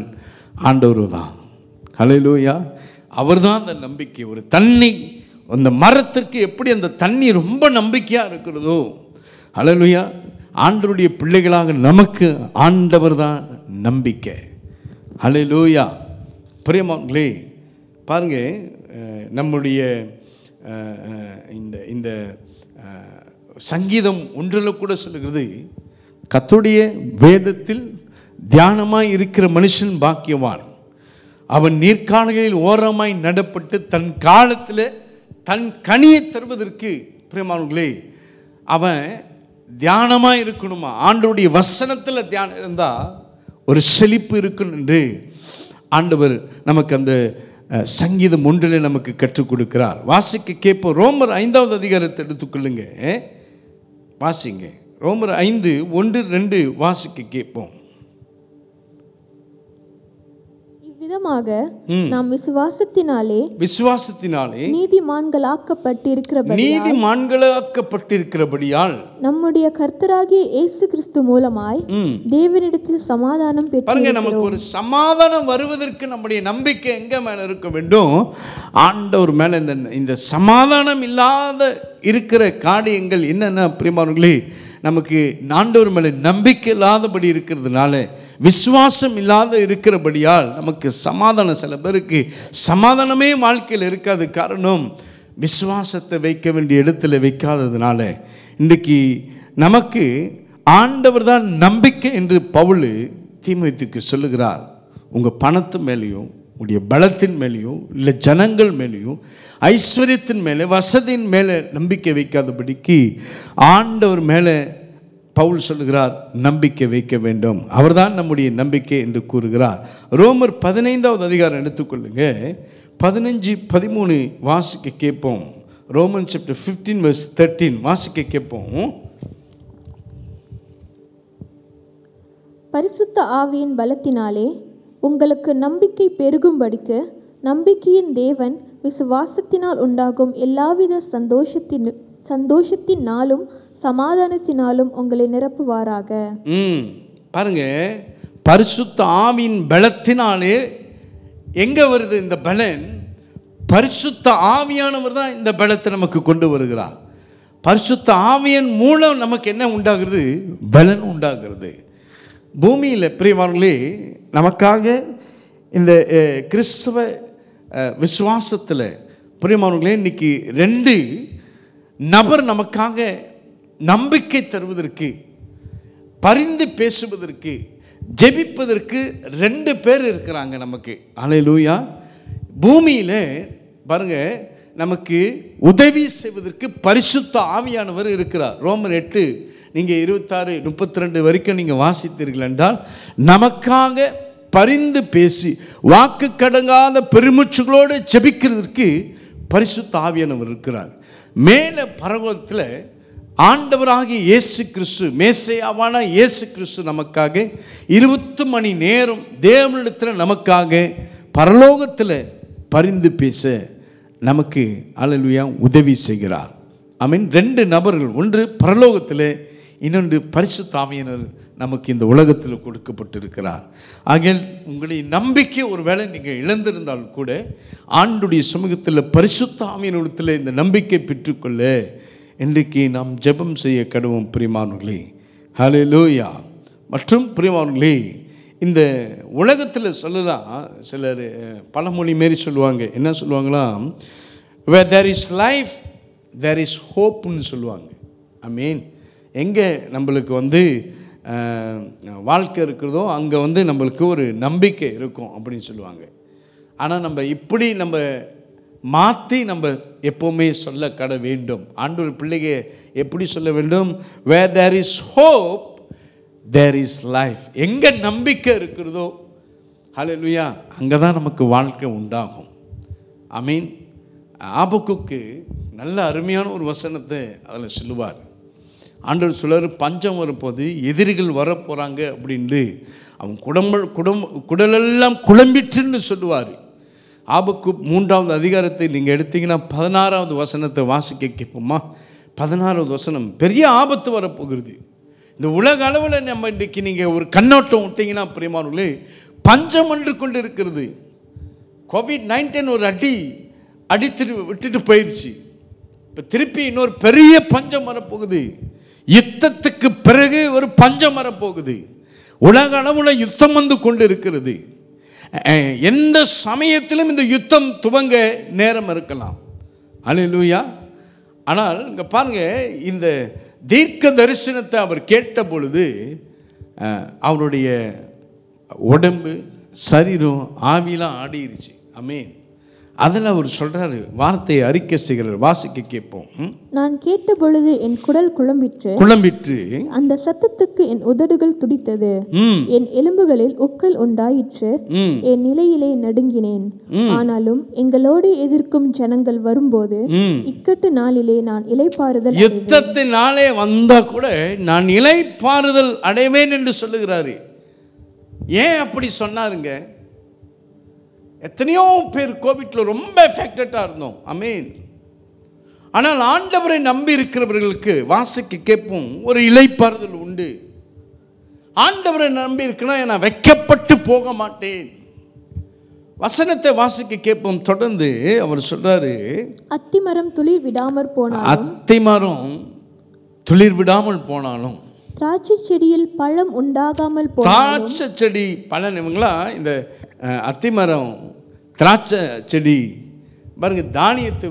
ஆண்டவர் தான். அல்லேலூயா. அவர் தான் அந்த நம்பிக்கை. ஒரு தண்ணி, அந்த மரத்திற்கு எப்படி அந்த தண்ணி ரொம்ப நம்பிக்கையாக இருக்கிறதோ, அல்லேலூயா, ஆண்டவருடைய பிள்ளைகளாக நமக்கு ஆண்டவர் தான் நம்பிக்கை. அல்லேலூயா. பிரியமானவர்களே, பாருங்க, நம்முடைய இந்த சங்கீதம் 1 கூட சொல்லுகிறது, கர்த்தருடைய வேதத்தில் தியானமாய் இருக்கிற மனுஷன் பாக்கியவான். அவன் நீர்க்கால்களில் ஓரமாய் நடப்பட்டு தன் காலத்தில் தன் கனியை தருவதற்கு. பிரியமானவர்களே, அவன் தியானமாக இருக்கணுமா? ஆண்டவருடைய வசனத்தில் தியானம் இருந்தால் ஒரு செழிப்பு இருக்கணும் என்று ஆண்டவர் நமக்கு அந்த சங்கீதம் 1 நமக்கு கற்றுக் கொடுக்கிறார். வாசிக்க கேட்போம். ரோமர் 5வது அதிகாரத்தை எடுத்துக்கொள்ளுங்க, வாசிங்க. ரோமர் 5:1-2 வாசிக்க கேட்போம். இவ்விதமாக நாம் விசுவாசத்தினாலே நீதிமான்களாக்கப்பட்டிருக்கிறபடியால் நம்முடைய கர்த்தராகிய இயேசு கிறிஸ்து மூலமாய் தேவனிடத்தில் சமாதானம் பெற்றோம். பாருங்க, நமக்கு ஒரு சமாதானம் வருவதற்கு நம்முடைய நம்பிக்கை எங்க மேல இருக்க வேண்டும்? ஆண்டவர் மேல. இந்த சமாதானம் இல்லாத இருக்கிற காரியங்கள் என்னென்ன பிரியமானவர்களே, நமக்கு ஆண்டவர் மேலே நம்பிக்கை இல்லாதபடி இருக்கிறதுனால, விசுவாசம் இல்லாத இருக்கிறபடியால் நமக்கு சமாதானம், சில பேருக்கு சமாதானமே வாழ்க்கையில் இருக்காது. காரணம், விசுவாசத்தை வைக்க வேண்டிய இடத்துல வைக்காததுனால. இன்றைக்கு நமக்கு ஆண்டவர் தான் நம்பிக்கை என்று பவுல் தீமோத்தேயுவுக்கு சொல்லுகிறார். உங்கள் பணத்து மேலேயும், உடைய பலத்தின் மேலேயும், இல்லை ஜனங்கள் மேலேயும், ஐஸ்வர்யத்தின் மேலே, வசதியின் மேலே நம்பிக்கை வைக்காதபடிக்கு ஆண்டவர் மேலே பவுல் சொல்லுகிறார், நம்பிக்கை வைக்க வேண்டும். அவர்தான் நம்முடைய நம்பிக்கை என்று கூறுகிறார். ரோமர் 15வது அதிகாரம் எடுத்துக்கொள்ளுங்க. 15-13 வாசிக்க கேட்போம். ரோமன் சாப்டர் 15:13 வாசிக்க கேட்போம். பரிசுத்த ஆவியின் பலத்தினாலே உங்களுக்கு நம்பிக்கை பெருகும்படிக்கு நம்பிக்கையின் தேவன் விசுவாசத்தினால் உண்டாகும் எல்லாவித சந்தோஷத்தினாலும் சமாதானத்தினாலும் உங்களை நிரப்புவாராக. பாருங்க, பரிசுத்த ஆவியின் பலத்தினாலே எங்க வருது இந்த பலன்? பரிசுத்த ஆவியானவர் தான் இந்த பலத்தை நமக்கு கொண்டு வருகிறார். பரிசுத்த ஆவியின் மூலம் நமக்கு என்ன உண்டாகிறது? பலன் உண்டாகிறது. பூமியில் பிரியமானவர்களே, நமக்காக இந்த கிறிஸ்தவ விசுவாசத்தில் பிரியமானவர்களே, இன்னைக்கு 2 நபர் நமக்காக நம்பிக்கை தருவதற்கு, பரிந்து பேசுவதற்கு, ஜெபிப்பதற்கு 2 பேர் இருக்கிறாங்க நமக்கு. அல்லேலூயா. பூமியில் பாருங்க, நமக்கு உதவி செய்வதற்கு பரிசுத்த ஆவியானவர் இருக்கிறார். ரோமர் 8 நீங்கள் 26, 32 வரைக்கும் நீங்கள் வாசித்தீர்கள் என்றால், நமக்காக பரிந்து பேசி வாக்கு கடங்காத பெருமூச்சுகளோடு ஜெபிக்கிறதற்கு பரிசுத்த ஆவியானவர் இருக்கிறார். மேலே பரலோகத்தில் ஆண்டவராகிய இயேசு கிறிஸ்து, மேசையாவான இயேசு கிறிஸ்து நமக்காக 20 மணி நேரம் தேவனிடத்தில் நமக்காக பரலோகத்தில் பரிந்து பேச நமக்கு அல்லேலூயா உதவி செய்கிறார். ஆமென். 2 நபர்கள், ஒன்று பரலோகத்தில், இன்னொன்று பரிசுத்த ஆவியானவர் நமக்கு இந்த உலகத்தில் கொடுக்கப்பட்டிருக்கிறார். ஆகையால் உங்களுடைய நம்பிக்கை ஒருவேளை நீங்கள் இழந்திருந்தால் கூட ஆண்டுடைய சமூகத்தில் பரிசுத்த ஆவியானவரிடத்தில் இந்த நம்பிக்கை பெற்றுக்கொள்ள இன்றைக்கு நாம் ஜெபம் செய்ய கடவும் பிரியமானவர்களே. ஹல்லேலூயா. மற்றும் பிரியமானவர்களே, இந்த உலகத்தில் சொல்லலாம், சிலர் பழமொழி மாரி சொல்லுவாங்க. என்ன சொல்லுவாங்களா, where there is life there is hopeன்னு சொல்லுவாங்க. ஐ மீன், எங்கே நம்மளுக்கு வாழ்க்கை இருக்கிறதோ அங்கே நம்மளுக்கு ஒரு நம்பிக்கை இருக்கும் அப்படின்னு சொல்லுவாங்க. ஆனால் நம்ம இப்படி நம்ம மாற்றி நம்ம எப்போவுமே சொல்ல கட வேண்டும். ஆண்டவர் பிள்ளைங்க எப்படி சொல்ல வேண்டும், where there is hope there is life. எங்கே நம்பிக்கை இருக்கிறதோ ஹல்லேலூயா, அங்கே தான் நமக்கு வாழ்க்கை உண்டாகும். ஐ மீன், ஆபக்குக்கு நல்ல அருமையான ஒரு வசனத்தை அதில் சொல்லுவார். ஆண்டவர் சொல்லுவார், பஞ்சம் வரும்போது எதிரிகள் வரப்போகிறாங்க அப்படின்ட்டு அவன் குடலெல்லாம் குழம்பிட்டுன்னு சொல்லுவார். ஆபக்கு 3வது அதிகாரத்தை நீங்கள் எடுத்தீங்கன்னா 16வது வசனத்தை வாசிக்க கேட்போமா? 16வது வசனம், பெரிய ஆபத்து வரப்போகிறது. இந்த உலக அளவில் நம்ம இன்றைக்கி நீங்கள் ஒரு கண்ணோட்டம் விட்டீங்கன்னா பிரியமானவர்களே, பஞ்சம் என்று கொண்டு இருக்கிறது. COVID-19 ஒரு விட்டுட்டு போயிடுச்சு. இப்போ திருப்பி இன்னொரு பெரிய பஞ்சம் வரப்போகுது. யுத்தத்துக்கு பிறகு ஒரு பஞ்சம் வரப்போகுது. உலக அளவில் யுத்தம் வந்து கொண்டு இருக்கிறது. எந்த சமயத்திலும் இந்த யுத்தம் துவங்க நேரம் இருக்கலாம். அல்லேலூயா. ஆனால் இங்கே பாருங்கள், இந்த தீர்க்க தரிசனத்தை அவர் கேட்ட பொழுது அவருடைய உடம்பு, சரீரம், ஆவிலாம் ஆடிருச்சு. ஆமென். அதில் அவர் சொல்கிறாரு, வார்த்தையை அறிக்கை செய்கிறார். வாசிக்க கேட்போம். நான் கேட்ட பொழுது என் குடல் குழம்பிற்று, அந்த சத்தத்துக்கு என் உதடுகள் துடித்தது, என் எலும்புகளில் உக்கல் உண்டாயிற்று, என் நிலையிலே நடுங்கினேன். ஆனாலும் எங்களோடு எதிர்க்கும் ஜனங்கள் வரும்போது இக்கட்டு நாளிலே நான் இளைப்பாறுதல், யுத்தத்தின் நாளே வந்தா கூட நான் இளைப்பாறுதல் அடைவேன் என்று சொல்லுகிறாரு. ஏன் அப்படி சொன்னாருங்க? எத்தனையோ பேர் கோவிட்ல ரொம்ப எஃபெக்டடாக இருந்தோம். ஆமென். ஆனால் ஆண்டவரை நம்பி இருக்கிறவர்களுக்கு வாசிக்க கேட்போம், ஒரு இளைப்பாறுதல் உண்டு. ஆண்டவரை நம்பி இருக்குன்னா நான் வெட்கப்பட்டு போக மாட்டேன். வசனத்தை வாசிக்க கேட்போம். தொடர்ந்து அவர் சொல்றாரு, அத்திமரம் துளிர் விடாமல் போனாலும் திராட்சை செடியில் பழம் உண்டாகாமல் போனாலும், திராட்சை செடி பழம், இவங்களா இந்த அத்திமரம், திராட்சை செடி பாருங்க, தானியத்தை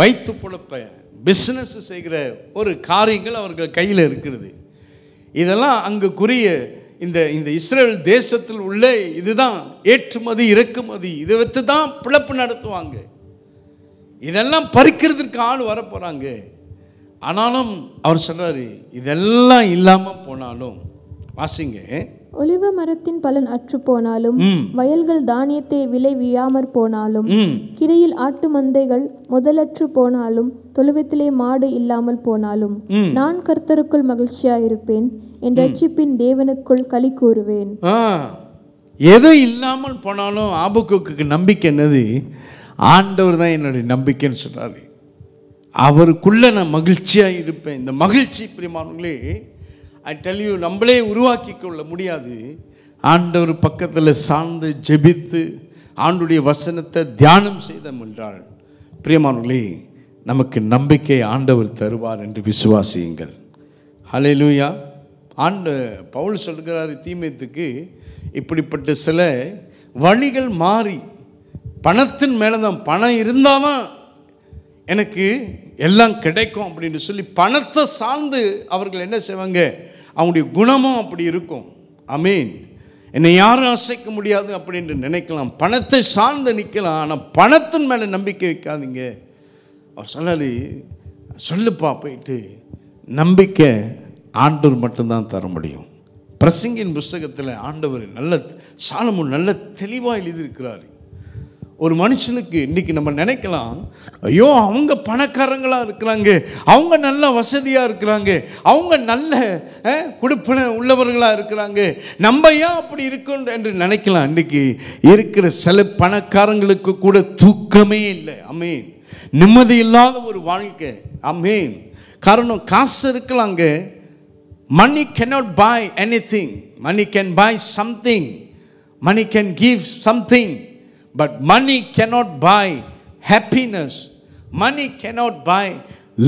வைத்து பொழப்ப பிஸ்னஸ் செய்கிற ஒரு காரியங்கள் அவர்கள் கையில் இருக்கிறது. இதெல்லாம் அங்குக்குரிய இந்த இஸ்ரேல் தேசத்தில் உள்ள இதுதான் ஏற்றுமதி இறக்குமதி, இதை வைத்து தான் பிழப்பு நடத்துவாங்க. இதெல்லாம் பறிக்கிறதுக்கு ஆள் வரப்போகிறாங்க. ஆனாலும் அவர் சொல்றாரு, இதெல்லாம் இல்லாமல் போனாலும், வாசிங்க, ஒலிவ மரத்தின் பலன் அற்று போனாலும், வயல்கள் தானியத்தை விளைவியாமற் போனாலும், கிடையில் ஆட்டு மந்தைகள் முதலற்று போனாலும், தொழுவத்திலே மாடு இல்லாமல் போனாலும், நான் கர்த்தருக்குள் மகிழ்ச்சியாயிருப்பேன், என் ரட்சிப்பின் தேவனுக்குள் களி கூறுவேன். எது இல்லாமல் போனாலும் ஆபக்குக்கு நம்பிக்கை என்னது? ஆண்டவர் தான் என்னுடைய நம்பிக்கைன்னு சொல்றாரு. அவருக்குள்ள நான் மகிழ்ச்சியாக இருப்பேன். இந்த மகிழ்ச்சி பிரியமானவர்களே, ஐ டெல் யூ, நம்மளே உருவாக்கி கொள்ள முடியாது. ஆண்டவர் பக்கத்தில் சார்ந்து ஜெபித்து ஆண்டுடைய வசனத்தை தியானம் செய்தோம் என்றால் பிரியமானவர்களே, நமக்கு நம்பிக்கை ஆண்டவர் தருவார் என்று விசுவாசியுங்கள். ஹல்லேலூயா. பவுல் சொல்கிறார் தீமோத்தேயுக்கு, இப்படிப்பட்ட சில வழிகள் மாறி பணத்தின் மேலே தான், பணம் இருந்தால் தான் எனக்கு எல்லாம் கிடைக்கும் அப்படின்னு சொல்லி பணத்தை சார்ந்து அவர்கள் என்ன செய்வாங்க, அவங்களுடைய குணமும் அப்படி இருக்கும். ஆமென். என்னை யாரும் அசைக்க முடியாது அப்படின்னு நினைக்கலாம், பணத்தை சார்ந்து நிற்கலாம். ஆனால் பணத்தின் மேலே நம்பிக்கை வைக்காதீங்க. அவர் சொன்னார், சொல்லுப்பா போயிட்டு, நம்பிக்கை ஆண்டவர் மட்டும்தான் தர முடியும். பிரசங்கின் புஸ்தகத்தில் ஆண்டவர் சாலமோன் நல்ல தெளிவாக எழுதியிருக்கிறார். ஒரு மனுஷனுக்கு இன்றைக்கி நம்ம நினைக்கலாம், ஐயோ அவங்க பணக்காரங்களாக இருக்கிறாங்க, அவங்க நல்ல வசதியாக இருக்கிறாங்க, அவங்க நல்ல குடுப்பன உள்ளவர்களாக இருக்கிறாங்க, நம்ம ஏன் அப்படி இருக்கோம் என்று நினைக்கலாம். இன்றைக்கி இருக்கிற சில பணக்காரங்களுக்கு கூட தூக்கமே இல்லை. ஆமென். நிம்மதி இல்லாத ஒரு வாழ்க்கை. ஆமென். காரணம், காசு இருக்கலாங்க. Money cannot buy anything. Money can buy something. Money can give something. But money cannot buy happiness. Money cannot buy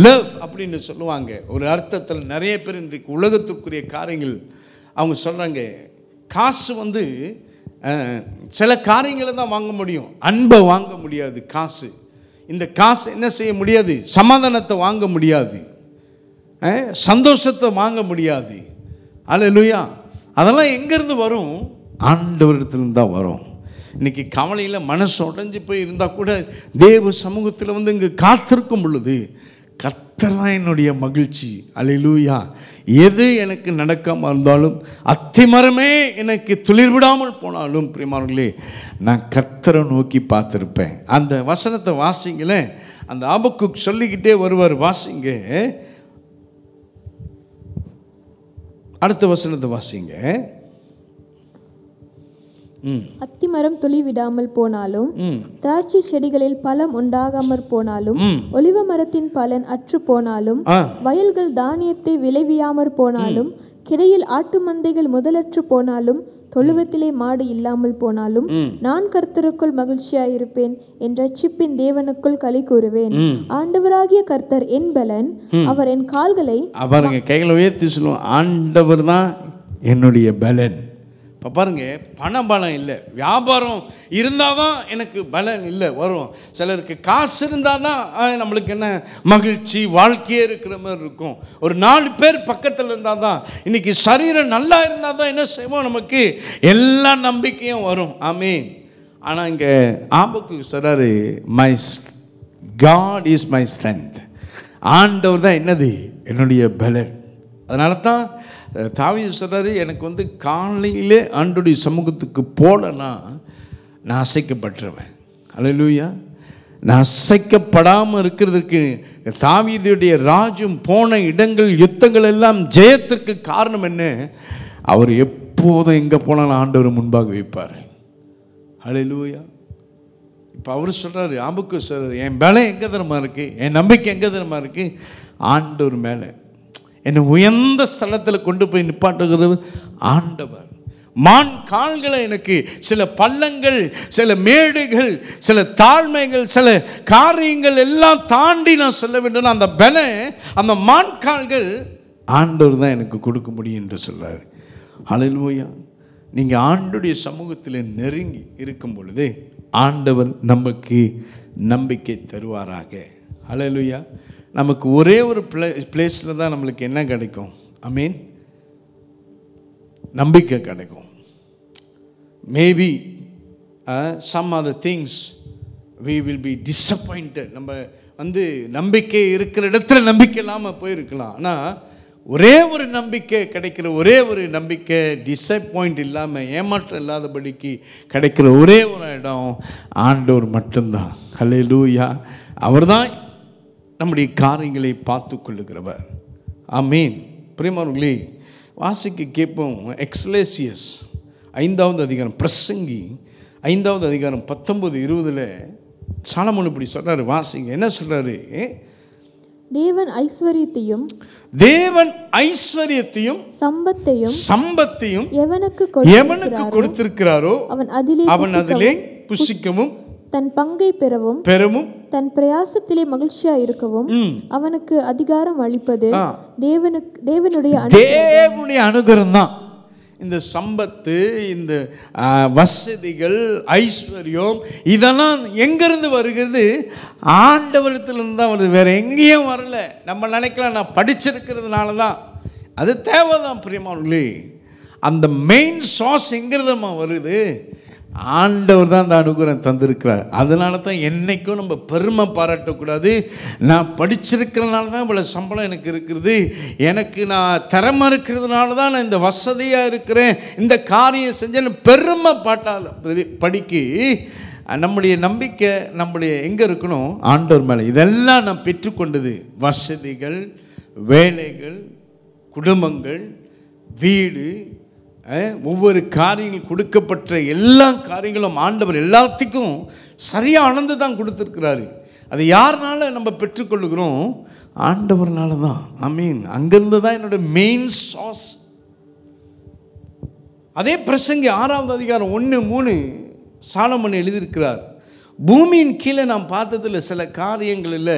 love அப்படின்னு சொல்லுவாங்க. ஒரு அர்த்தத்தில் நிறைய பேர் இன்றைக்கு உலகத்திற்குரிய காரியங்கள் அவங்க சொல்கிறாங்க, காசு சில காரியங்களை தான் வாங்க முடியும், அன்பை வாங்க முடியாது. காசு, இந்த காசு என்ன செய்ய முடியாது? சமாதானத்தை வாங்க முடியாது, சந்தோஷத்தை வாங்க முடியாது. அல்லேலூயா. அதெல்லாம் எங்கேருந்து வரும்? ஆண்டவரிடத்துலேருந்து தான் வரும். இன்றைக்கி கவலையில் மனசு உடைஞ்சு போய் இருந்தால் கூட தேவ சமூகத்தில் இங்கே காத்திருக்கும் பொழுது, கர்த்தர் தான் என்னுடைய மகிழ்ச்சி. அல்லேலூயா. எது எனக்கு நடக்காமல் இருந்தாலும், அத்திமரமே எனக்கு துளிர் விடாமல் போனாலும், பிரியமானவர்களே, நான் கர்த்தரை நோக்கி பார்த்துருப்பேன். அந்த வசனத்தை வாசிங்களேன். அந்த ஆபக்குக் சொல்லிக்கிட்டே வருவார். வாசிங்க, அடுத்த வசனத்தை வாசிங்க. அத்திமரம் துளி விடாமல் போனாலும், திராட்சை செடிகளில் பழம் உண்டாகாமற் போனாலும், ஒலிவ மரத்தின் பலன் அற்று போனாலும், வயல்கள் தானியத்தை விளைவியாமற் போனாலும், கிடையில் ஆட்டு மந்தைகள் முதலற்று போனாலும், தொழுவத்திலே மாடு இல்லாமல் போனாலும், நான் கர்த்தருக்குள் மகிழ்ச்சியாயிருப்பேன், என் ரட்சிப்பின் தேவனுக்குள் களி கூறுவேன். ஆண்டவராகிய கர்த்தர் என் பலன், அவர் என் கால்களை, பாருங்க, கைகளை உயர்த்தி சொல்லுவோம், ஆண்டவர் தான் என்னுடைய பலன். இப்போ பாருங்க, பணம் பலம் இல்லை, வியாபாரம் இருந்தால் தான் எனக்கு பலன் இல்லை வரும். சிலருக்கு காசு இருந்தால் தான் நம்மளுக்கு என்ன மகிழ்ச்சி, வாழ்க்கையே இருக்கிற மாதிரி இருக்கும். ஒரு 4 பேர் பக்கத்தில் இருந்தால் தான், இன்றைக்கி சரீரம் நல்லா இருந்தால் தான் என்ன செய்வோம், நமக்கு எல்லா நம்பிக்கையும் வரும். ஆமென். ஆனால் இங்கே ஆபக்கு சொல்கிறாரு, my god is my strength. ஆண்டவர் தான் என்னது? என்னுடைய பலன். அதனால தான் தாவீது சொல்கிறாரு, எனக்கு காலையிலே ஆண்டவருடைய சமூகத்துக்கு போலனா நான் அசைக்கப்பட்டுருவேன். அல்லேலூயா. நான் அசைக்கப்படாமல் இருக்கிறதுக்கு தாவீதுடைய ராஜ்யம் போன இடங்கள், யுத்தங்கள் எல்லாம் ஜெயத்திற்கு காரணம் என்ன? அவர் எப்போதும் எங்கே போனாலும் ஆண்டவர் முன்பாக வைப்பார். அல்லேலூயா. இப்போ அவர் சொல்கிறாரு, ஆபக்கு சொல்கிறாரு, என் பலம் எங்கே தரமாக இருக்குது, என் நம்பிக்கை எங்கே தரமாக இருக்குது? ஆண்டவர் மேலே. என்னை உயர்ந்த ஸ்தலத்தில் கொண்டு போய் நிப்பாட்டுகிறது ஆண்டவர். மான் கால்களை எனக்கு சில பள்ளங்கள், சில மேடுகள், சில தாழ்மைகள், சில காரியங்கள் எல்லாம் தாண்டி நான் சொல்ல வேண்டும். அந்த பலம், அந்த மான் கால்கள் ஆண்டவர் தான் எனக்கு கொடுக்க முடியும் என்று சொல்றார். ஹல்லேலூயா. நீங்கள் ஆண்டவருடைய சமூகத்தில் நெருங்கி இருக்கும் பொழுது ஆண்டவர் நமக்கு நம்பிக்கை தருவாராக. ஹல்லேலூயா. நமக்கு ஒரே ஒரு பிளேஸில் தான் நம்மளுக்கு என்ன கிடைக்கும்? ஆமென், நம்பிக்கை கிடைக்கும். Maybe some other things we will be disappointed. நம்ம நம்பிக்கை இருக்கிற இடத்துல நம்பிக்கை இல்லாமல் போயிருக்கலாம். ஆனால் ஒரே ஒரு நம்பிக்கை கிடைக்கிற, ஒரே ஒரு நம்பிக்கை டிசப்பாயிண்ட் இல்லாமல், ஏமாற்றம் இல்லாதபடிக்கு கிடைக்கிற ஒரே ஒரு இடம் ஆண்டவர் மட்டும்தான். ஹல்லேலூயா. அவர் தான் நம்முடைய காரியங்களை பார்த்து கொள்ளுகிறவர். ஆமீன். பிரியமானவர்களே, வாசிக்க கேட்போம். எக்ஸ்லேசியஸ் 5வது அதிகாரம், பிரசங்கி 5வது அதிகாரம் 19-20 சாலமோன் இப்படி சொல்றாரு. வாசிங்க, என்ன சொல்றாரு? தேவன் ஐஸ்வரியத்தையும் சம்பத்தையும் எவனுக்கு கொடுத்திருக்கிறாரோ அவன் அதிலே புசிக்கவும், தன் பங்கை பெறவும் தன் பிரயாசத்திலே மகிழ்ச்சியா இருக்கவும் அவனுக்கு அதிகாரம் அளிப்பது தேவனுடைய அனுகிரகம் தான். இந்த சம்பத்து, இந்த வசதிகள், ஐஸ்வர்யம் இதெல்லாம் எங்கிருந்து வருகிறது? ஆண்டவரிடத்திலிருந்து தான் வருது. வேற எங்கேயும் வரல. நம்ம நினைக்கலாம் நான் படிச்சிருக்கிறதுனால தான். அது தேவைதான் பிரியமானவர்களே. அந்த மெயின் சாஸ் எங்கிறதம்மா வருது? ஆண்டவர் தான் அந்த அனுகிரகம் தந்திருக்கிறார். அதனால தான் என்றைக்கும் நம்ம பெருமை பாராட்டக்கூடாது. நான் படிச்சிருக்கிறதுனால தான் இவ்வளோ சம்பளம் எனக்கு இருக்கிறது, எனக்கு நான் திறமை இருக்கிறதுனால தான் நான் இந்த வசதியாக இருக்கிறேன், இந்த காரியம் செஞ்சேன்னு பெருமை பாட்டால் படிக்கு. நம்முடைய நம்பிக்கை நம்முடைய எங்கே இருக்கணும்? ஆண்டவர் மேலே. இதெல்லாம் நான் பெற்றுக்கொண்டது வசதிகள், வேலைகள், குடும்பங்கள், வீடு, ஒவ்வொரு காரியங்கள் கொடுக்கப்பட்ட எல்லா காரியங்களும் ஆண்டவர் எல்லாத்துக்கும் சரியாக அளந்து தான் கொடுத்துருக்கிறாரு. அது யாருனால நம்ம பெற்றுக்கொள்ளுகிறோம்? ஆண்டவர்னால தான். ஆமீன். அங்கேருந்து தான் என்னோட மெயின் சாஸ். அதே பிரசங்கி 6வது அதிகாரம் 1:3 சாலமன் எழுதியிருக்கிறார். பூமியின் கீழே நாம் பார்த்ததில் சில காரியங்களில்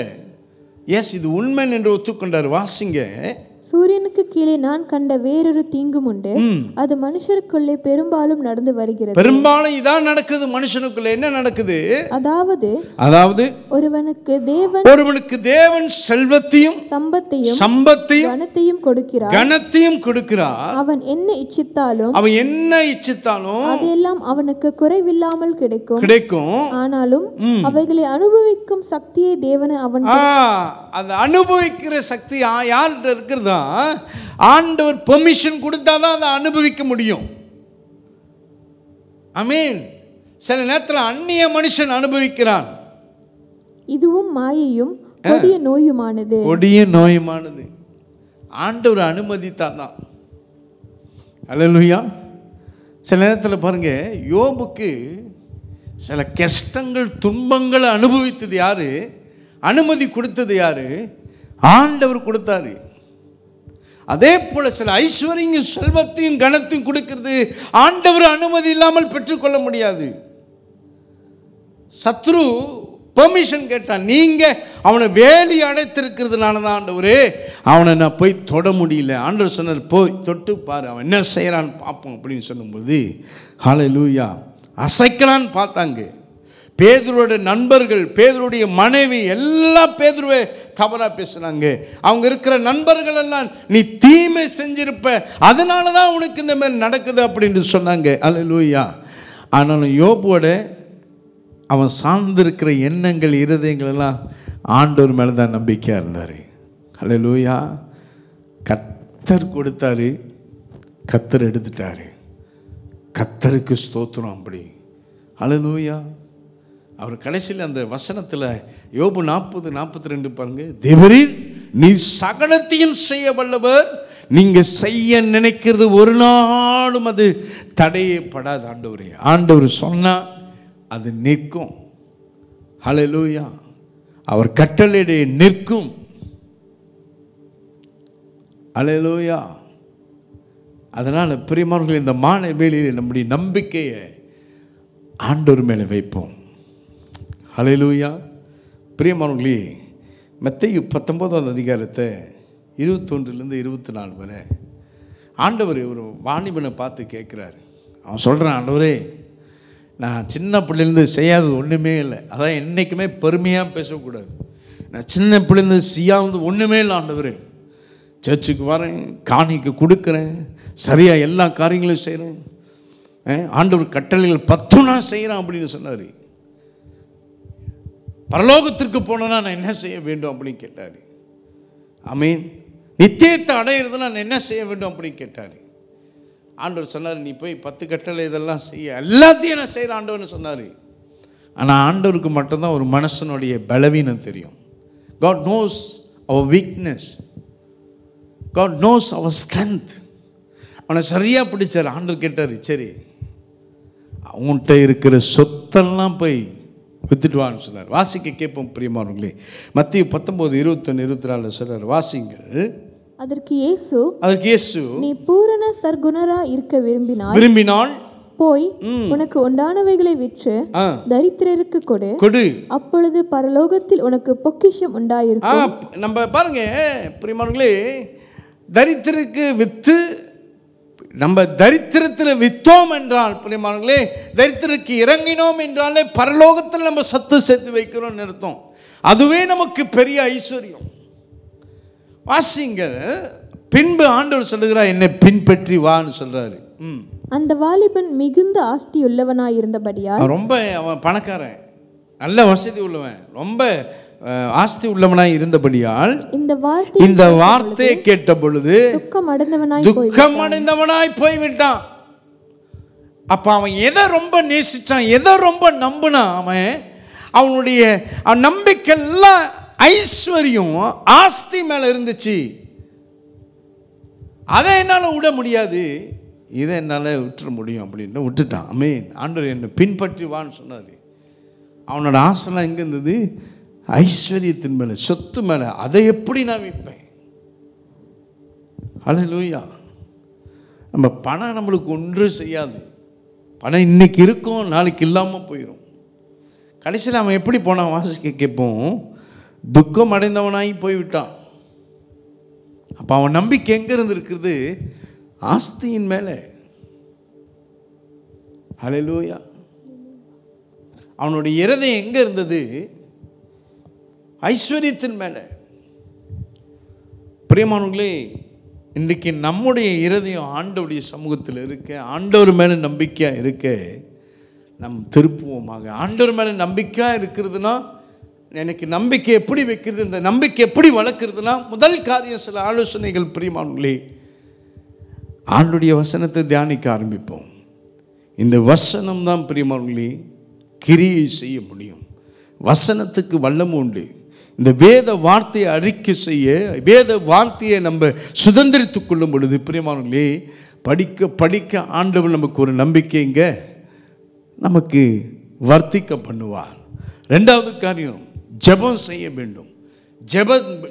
இது உண்மை என்று ஒத்துக்கொண்டார். வாசிங்க. சூரியனுக்கு கீழே நான் கண்ட வேறொரு தீங்கும் உண்டு, அது மனுஷருக்குள்ளே பெரும்பாலும் நடந்து வருகிறது. பெரும்பாலும் இதான் நடக்குது மனுஷனுக்குள்ள. என்ன நடக்குது? அதாவது ஒருவனுக்கு தேவன் செல்வத்தையும் சம்பத்தையும் கனத்தையும் கொடுக்கிறார். அவன் என்ன இச்சித்தாலும் அதெல்லாம் அவனுக்கு குறைவில்லாமல் கிடைக்கும். ஆனாலும் அவைகளை அனுபவிக்கும் சக்தியை தேவன் அவன் அந்த அனுபவிக்கிற சக்தி யார்கிட்ட இருக்கிறதா? ஆண்டவர் பெர்மிஷன் கொடுத்தாதான் அதை அனுபவிக்க முடியும். ஆமென். சில நேரத்தில் அந்நிய மனுஷன் அனுபவிக்கிறான். இதுவும் மாயையும் கொடிய நோயுமானது. ஆண்டவர் அனுமதித்தாதான். அல்லேலூயா. சில நேரத்தில் பாருங்க, யோபுக்கு சில கஷ்டங்கள் துன்பங்களை அனுபவித்தது யாரு? அனுமதி கொடுத்தது யாரு? ஆண்டவர் கொடுத்தாரு. அதே போல சில ஐஸ்வர்யத்தையும் செல்வத்தையும் கனத்தையும் கொடுக்கிறது ஆண்டவர் அனுமதி இல்லாமல் பெற்றுக்கொள்ள முடியாது. சத்ரு பெர்மிஷன் கேட்டான். நீங்க அவனை வேலி அடைத்திருக்கிறதுனால தான் ஆண்டவரே அவனை நான் போய் தொட முடியல. ஆண்டவர் சொன்னார், போய் தொட்டு பாரு, அவன் என்ன செய்யறான்னு பார்ப்போம் அப்படின்னு சொல்லும்போது ஹல்லேலூயா, அசைக்கலான்னு பார்த்தாங்க. பேதுருவோட நண்பர்கள், பேதுருடைய மனைவி எல்லாம் பேதுருவை தவறாக பேசுனாங்க. அவங்க இருக்கிற நண்பர்கள் எல்லாம் நீ தீமை செஞ்சிருப்ப, அதனால தான் உனக்கு இந்த மாதிரி நடக்குது அப்படின்னு சொன்னாங்க. அல்லேலூயா. ஆனாலும் யோபுவோட அவன் சார்ந்திருக்கிற எண்ணங்கள், இருதயங்கள் எல்லாம் ஆண்டவர் மேலே தான் நம்பிக்கையாக இருந்தார். அல்லேலூயா. கர்த்தர் கொடுத்தாரு, கர்த்தர் எடுத்துட்டாரு. கர்த்தருக்கு ஸ்தோத்திரம். அப்படி அல்லேலூயா. அவர் கடைசியில் அந்த வசனத்தில் யோபு 40:42 பாருங்க. தேவரீர் நீ சகலத்தையும் செய்ய வல்லவர், நீங்க செய்ய நினைக்கிறது ஒரு நாளும் அது தடையப்படாது. ஆண்டவரே, ஆண்டவர் சொன்னா அது நிற்கும். ஹல்லேலூயா. அவர் கட்டளையிட நிற்கும். ஹல்லேலூயா. அதனால் பிரியமானவர்களே, இந்த மாலை வேளையில் நம்முடைய நம்பிக்கையை ஆண்டவர் மேலே வைப்போம். ஹல்லேலூயா. பிரியமானவர்களே, மத்தேயு 19வது அதிகாரத்தை 21 24 வரை ஆண்டவர் ஒரு வாலிபனை பார்த்து கேட்குறாரு. அவன் சொல்கிறான், ஆண்டவரே நான் சின்ன பிள்ளைலேருந்து செய்யாதது ஒன்றுமே இல்லை. அதான் என்றைக்குமே பெருமையாக பேசக்கூடாது. நான் சின்ன பிள்ளைலேருந்து செய்யாதது ஒன்றுமே இல்லை ஆண்டவரே. சர்ச்சுக்கு வரேன், காணிக்கு கொடுக்குறேன், சரியாக எல்லா காரியங்களும் செய்கிறேன், ஆண்டவர் கட்டளைகள் 10 நான் செய்கிறேன் அப்படின்னு சொன்னார். பரலோகத்திற்கு போனால் நான் என்ன செய்ய வேண்டும் அப்படின்னு கேட்டார். ஆமீன். நித்தியத்தை அடையிறதுனா நான் என்ன செய்ய வேண்டும் அப்படின்னு கேட்டார். ஆண்டவர் சொன்னார், நீ போய் 10 கட்டளை இதெல்லாம் செய்ய, எல்லாத்தையும் நான் செய்கிற ஆண்டவர்னு சொன்னார். ஆனால் ஆண்டவருக்கு மட்டும்தான் ஒரு மனுஷனுடைய பலவீனம் தெரியும். God knows our weakness. God knows our strength. அவனை சரியாக பிடிச்சார். ஆண்டவர் கேட்டார், சரி அவன்கிட்ட இருக்கிற சொத்தெல்லாம் போய் வித்துட்டு வான்னு சொன்னார். வாசிக்க கேட்போம் பிரியமானவர்களே. மத்தேயு 19:21-24 சொல்றார். வாசிங்கள். அதற்கு இயேசு நீ பூரண சர்க்குணரா இருக்க விரும்பினால் போய் உனக்கு உண்டானவைகளை விற்று தரித்திரருக்கு கொடு, அப்பொழுது பரலோகத்தில் உனக்கு பொக்கிஷம் உண்டாயிருக்கும். நம்ம பாருங்க பிரியமானவர்களே, தரித்திரருக்கு வித்து நம்ம தரித்திரத்தில் வித்தோம் என்றால், பிரியமானவர்களே, தரித்திரக்கு இறங்கினோம் என்றாலே பரலோகத்தில் நம்ம சத்து சேர்த்து வைக்கிறோம் அர்த்தம். அதுவே நமக்கு பெரிய ஐஸ்வர்யம். வாசிங்க. பின்பு ஆண்டவர் சொல்லுகிறார், என்னை பின்பற்றி வான்னு சொல்றாரு. அந்த வாலிபன் மிகுந்த ஆஸ்தியுள்ளவனாயிருந்தபடியால், ரொம்ப அவன் பணக்காரன், நல்ல வசதி உள்ளவன், ரொம்ப ஆஸ்தி உள்ளவனாய் இருந்தபடியால் இந்த வார்த்தையை கேட்ட பொழுது துக்கம் அடைந்தவனாய் போய்விட்டான். அப்ப அவன் எதை ரொம்ப நேசிச்சான், எதை ரொம்ப நம்பினான்? அவனுடைய நம்பிக்கை எல்லாம் ஐஸ்வர்யம், ஆஸ்தி மேல இருந்துச்சு. அதை என்னால் விட முடியாது, இதை என்னால் விட்டுற முடியும் அப்படின்னு விட்டுட்டான். ஆமென். ஆண்டவர் என்னை பின்பற்றி வான்னு சொன்னார். அவனோட ஆசைலாம் எங்கே இருந்தது? ஐஸ்வர்யத்தின் மேலே, சொத்து மேலே. அதை எப்படி நான் விற்பேன்? ஹல்லேலூயா. நம்ம பணம் நம்மளுக்கு ஒன்றும் செய்யாது. பணம் இன்னைக்கு இருக்கும், நாளைக்கு இல்லாமல் போயிடும். கடைசியில் அவன் எப்படி போனான்? வாசிக்க கேட்போம், துக்கம் அடைந்தவனாகி போய்விட்டான். அப்போ அவன் நம்பிக்கை எங்கே இருந்திருக்கிறது? ஆஸ்தியின் மேலே. ஹல்லேலூயா. அவனுடைய இருதயம் எங்கே இருந்தது? ஐஸ்வர்யத்தின் மேலே. பிரியமானவர்களே, இன்றைக்கு நம்முடைய இருதயம் ஆண்டவருடைய சமூகத்தில் இருக்க, ஆண்டவர் மேலே நம்பிக்கையாக இருக்க நம் திருப்புவோமாக. ஆண்டவர் மேலே நம்பிக்கையாக இருக்கிறதுனா, எனக்கு நம்பிக்கை எப்படி வைக்கிறது, இந்த நம்பிக்கை எப்படி வளர்க்குறதுனா, முதல் காரியம் சில ஆலோசனைகள். பிரியமானவர்களே, ஆண்டவருடைய வசனத்தை தியானிக்க ஆரம்பிப்போம். இந்த வசனம் தான் பிரியமானவர்களே கிரியை செய்ய முடியும். வசனத்துக்கு வல்லமை உண்டு. இந்த வேத வார்த்தையை அறிக்கை செய்ய, வேத வார்த்தையை நம்ம சுதந்திரித்துக் கொள்ளும் பொழுது பிரியமானவர்களே, படிக்க படிக்க ஆண்டவர் நமக்கு ஒரு நம்பிக்கை இங்கே நமக்கு வர்த்திக்க பண்ணுவார். ரெண்டாவது காரியம், ஜெபம் செய்ய வேண்டும்.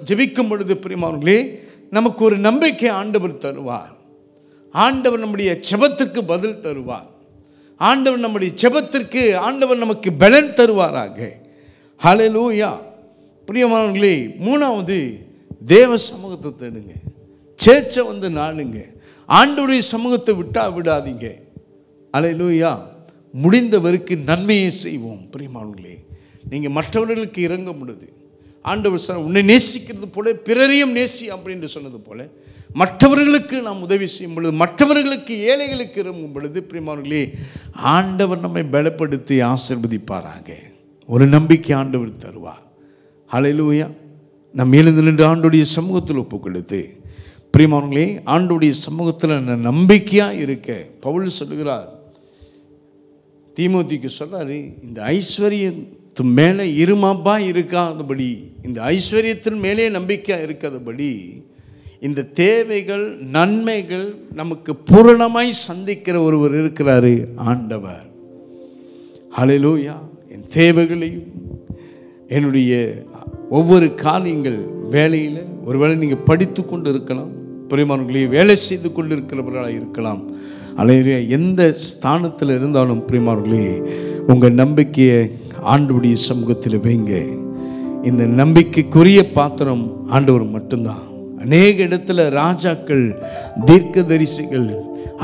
ஜெபிக்கும் பொழுது பிரியமானவர்களே நமக்கு ஒரு நம்பிக்கை ஆண்டவர் தருவார். ஆண்டவர் நம்முடைய ஜெபத்திற்கு பதில் தருவார். ஆண்டவர் நம்முடைய ஜெபத்திற்கு ஆண்டவர் நமக்கு பலன் தருவாராக. ஹல்லேலூயா. பிரியமானவர்களே, மூணாவது, தேவ சமூகத்தை தேடுங்க. சேர்ச்சை வந்து நாளுங்க. ஆண்டவருடைய சமூகத்தை விடாதீங்க. ஹல்லேலூயா. முடிந்தவருக்கு நன்மையை செய்வோம். பிரியமானவர்களே, நீங்கள் மற்றவர்களுக்கு இறங்க முடியுது. ஆண்டவர் சொன்ன, உன்னை நேசிக்கிறது போல பிறரையும் நேசி அப்படின்னு சொன்னது போல, மற்றவர்களுக்கு நாம் உதவி செய்யும் பொழுது, மற்றவர்களுக்கு ஏழைகளுக்கு இறங்கும் பொழுது பிரியமானவர்களே ஆண்டவர் நம்மை பலப்படுத்தி ஆசீர்வதிப்பாராக. ஒரு நம்பிக்கை ஆண்டவர் தருவார். ஹல்லேலூயா. நம்ம எழுந்து நின்று ஆண்டோடைய சமூகத்தில் ஒப்பு கொடுத்து பிரியமானவர்களே ஆண்டோடைய சமூகத்தில் நம்பிக்கையாக இருக்க பவுல் சொல்லுகிறார். தீமோத்திக்கு சொல்றாரு, இந்த ஐஸ்வர்யத்து மேலே இருமாப்பா இருக்காதபடி, இந்த ஐஸ்வர்யத்தின் மேலே நம்பிக்கையாக இருக்காதபடி, இந்த தேவைகள் நன்மைகள் நமக்கு பூரணமாய் சந்திக்கிற ஒருவர் இருக்கிறாரு, ஆண்டவர். ஹல்லேலூயா. என் தேவைகளையும் என்னுடைய ஒவ்வொரு காரியங்கள், வேலையில் ஒருவேளை நீங்கள் படித்து கொண்டு இருக்கலாம், பிரியமானவர்களே வேலை செய்து கொண்டு இருக்கிறவர்களாக இருக்கலாம், அல்லது எந்த ஸ்தானத்தில் இருந்தாலும் பிரியமானவர்களே உங்கள் நம்பிக்கையை ஆண்டவருடைய சமூகத்தில் வைங்க. இந்த நம்பிக்கைக்குரிய பாத்திரம் ஆண்டவர் மட்டும்தான். அநேக இடத்துல ராஜாக்கள், தீர்க்கதரிசிகள்,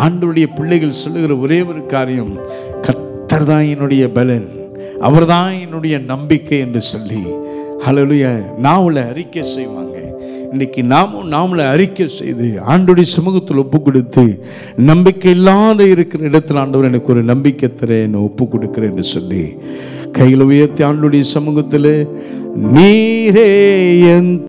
ஆண்டவருடைய பிள்ளைகள் சொல்லுகிற ஒரே ஒரு காரியம், கர்த்தர் தான் என்னுடைய பலன், அவர் தான் என்னுடைய நம்பிக்கை என்று சொல்லி ஹல்லேலூயா நாமளை அறிக்கை செய்வாங்க. இன்றைக்கி நாமளை அறிக்கை செய்து ஆண்டவருடைய சமூகத்தில் ஒப்பு கொடுத்து, நம்பிக்கை இல்லாத இருக்கிற இடத்துல ஆண்டவர் எனக்கு ஒரு நம்பிக்கை தர என்னை ஒப்பு கொடுக்குறேன் என்று சொல்லி கையில் உயர்த்தி ஆண்டவருடைய சமூகத்தில், நீரே என்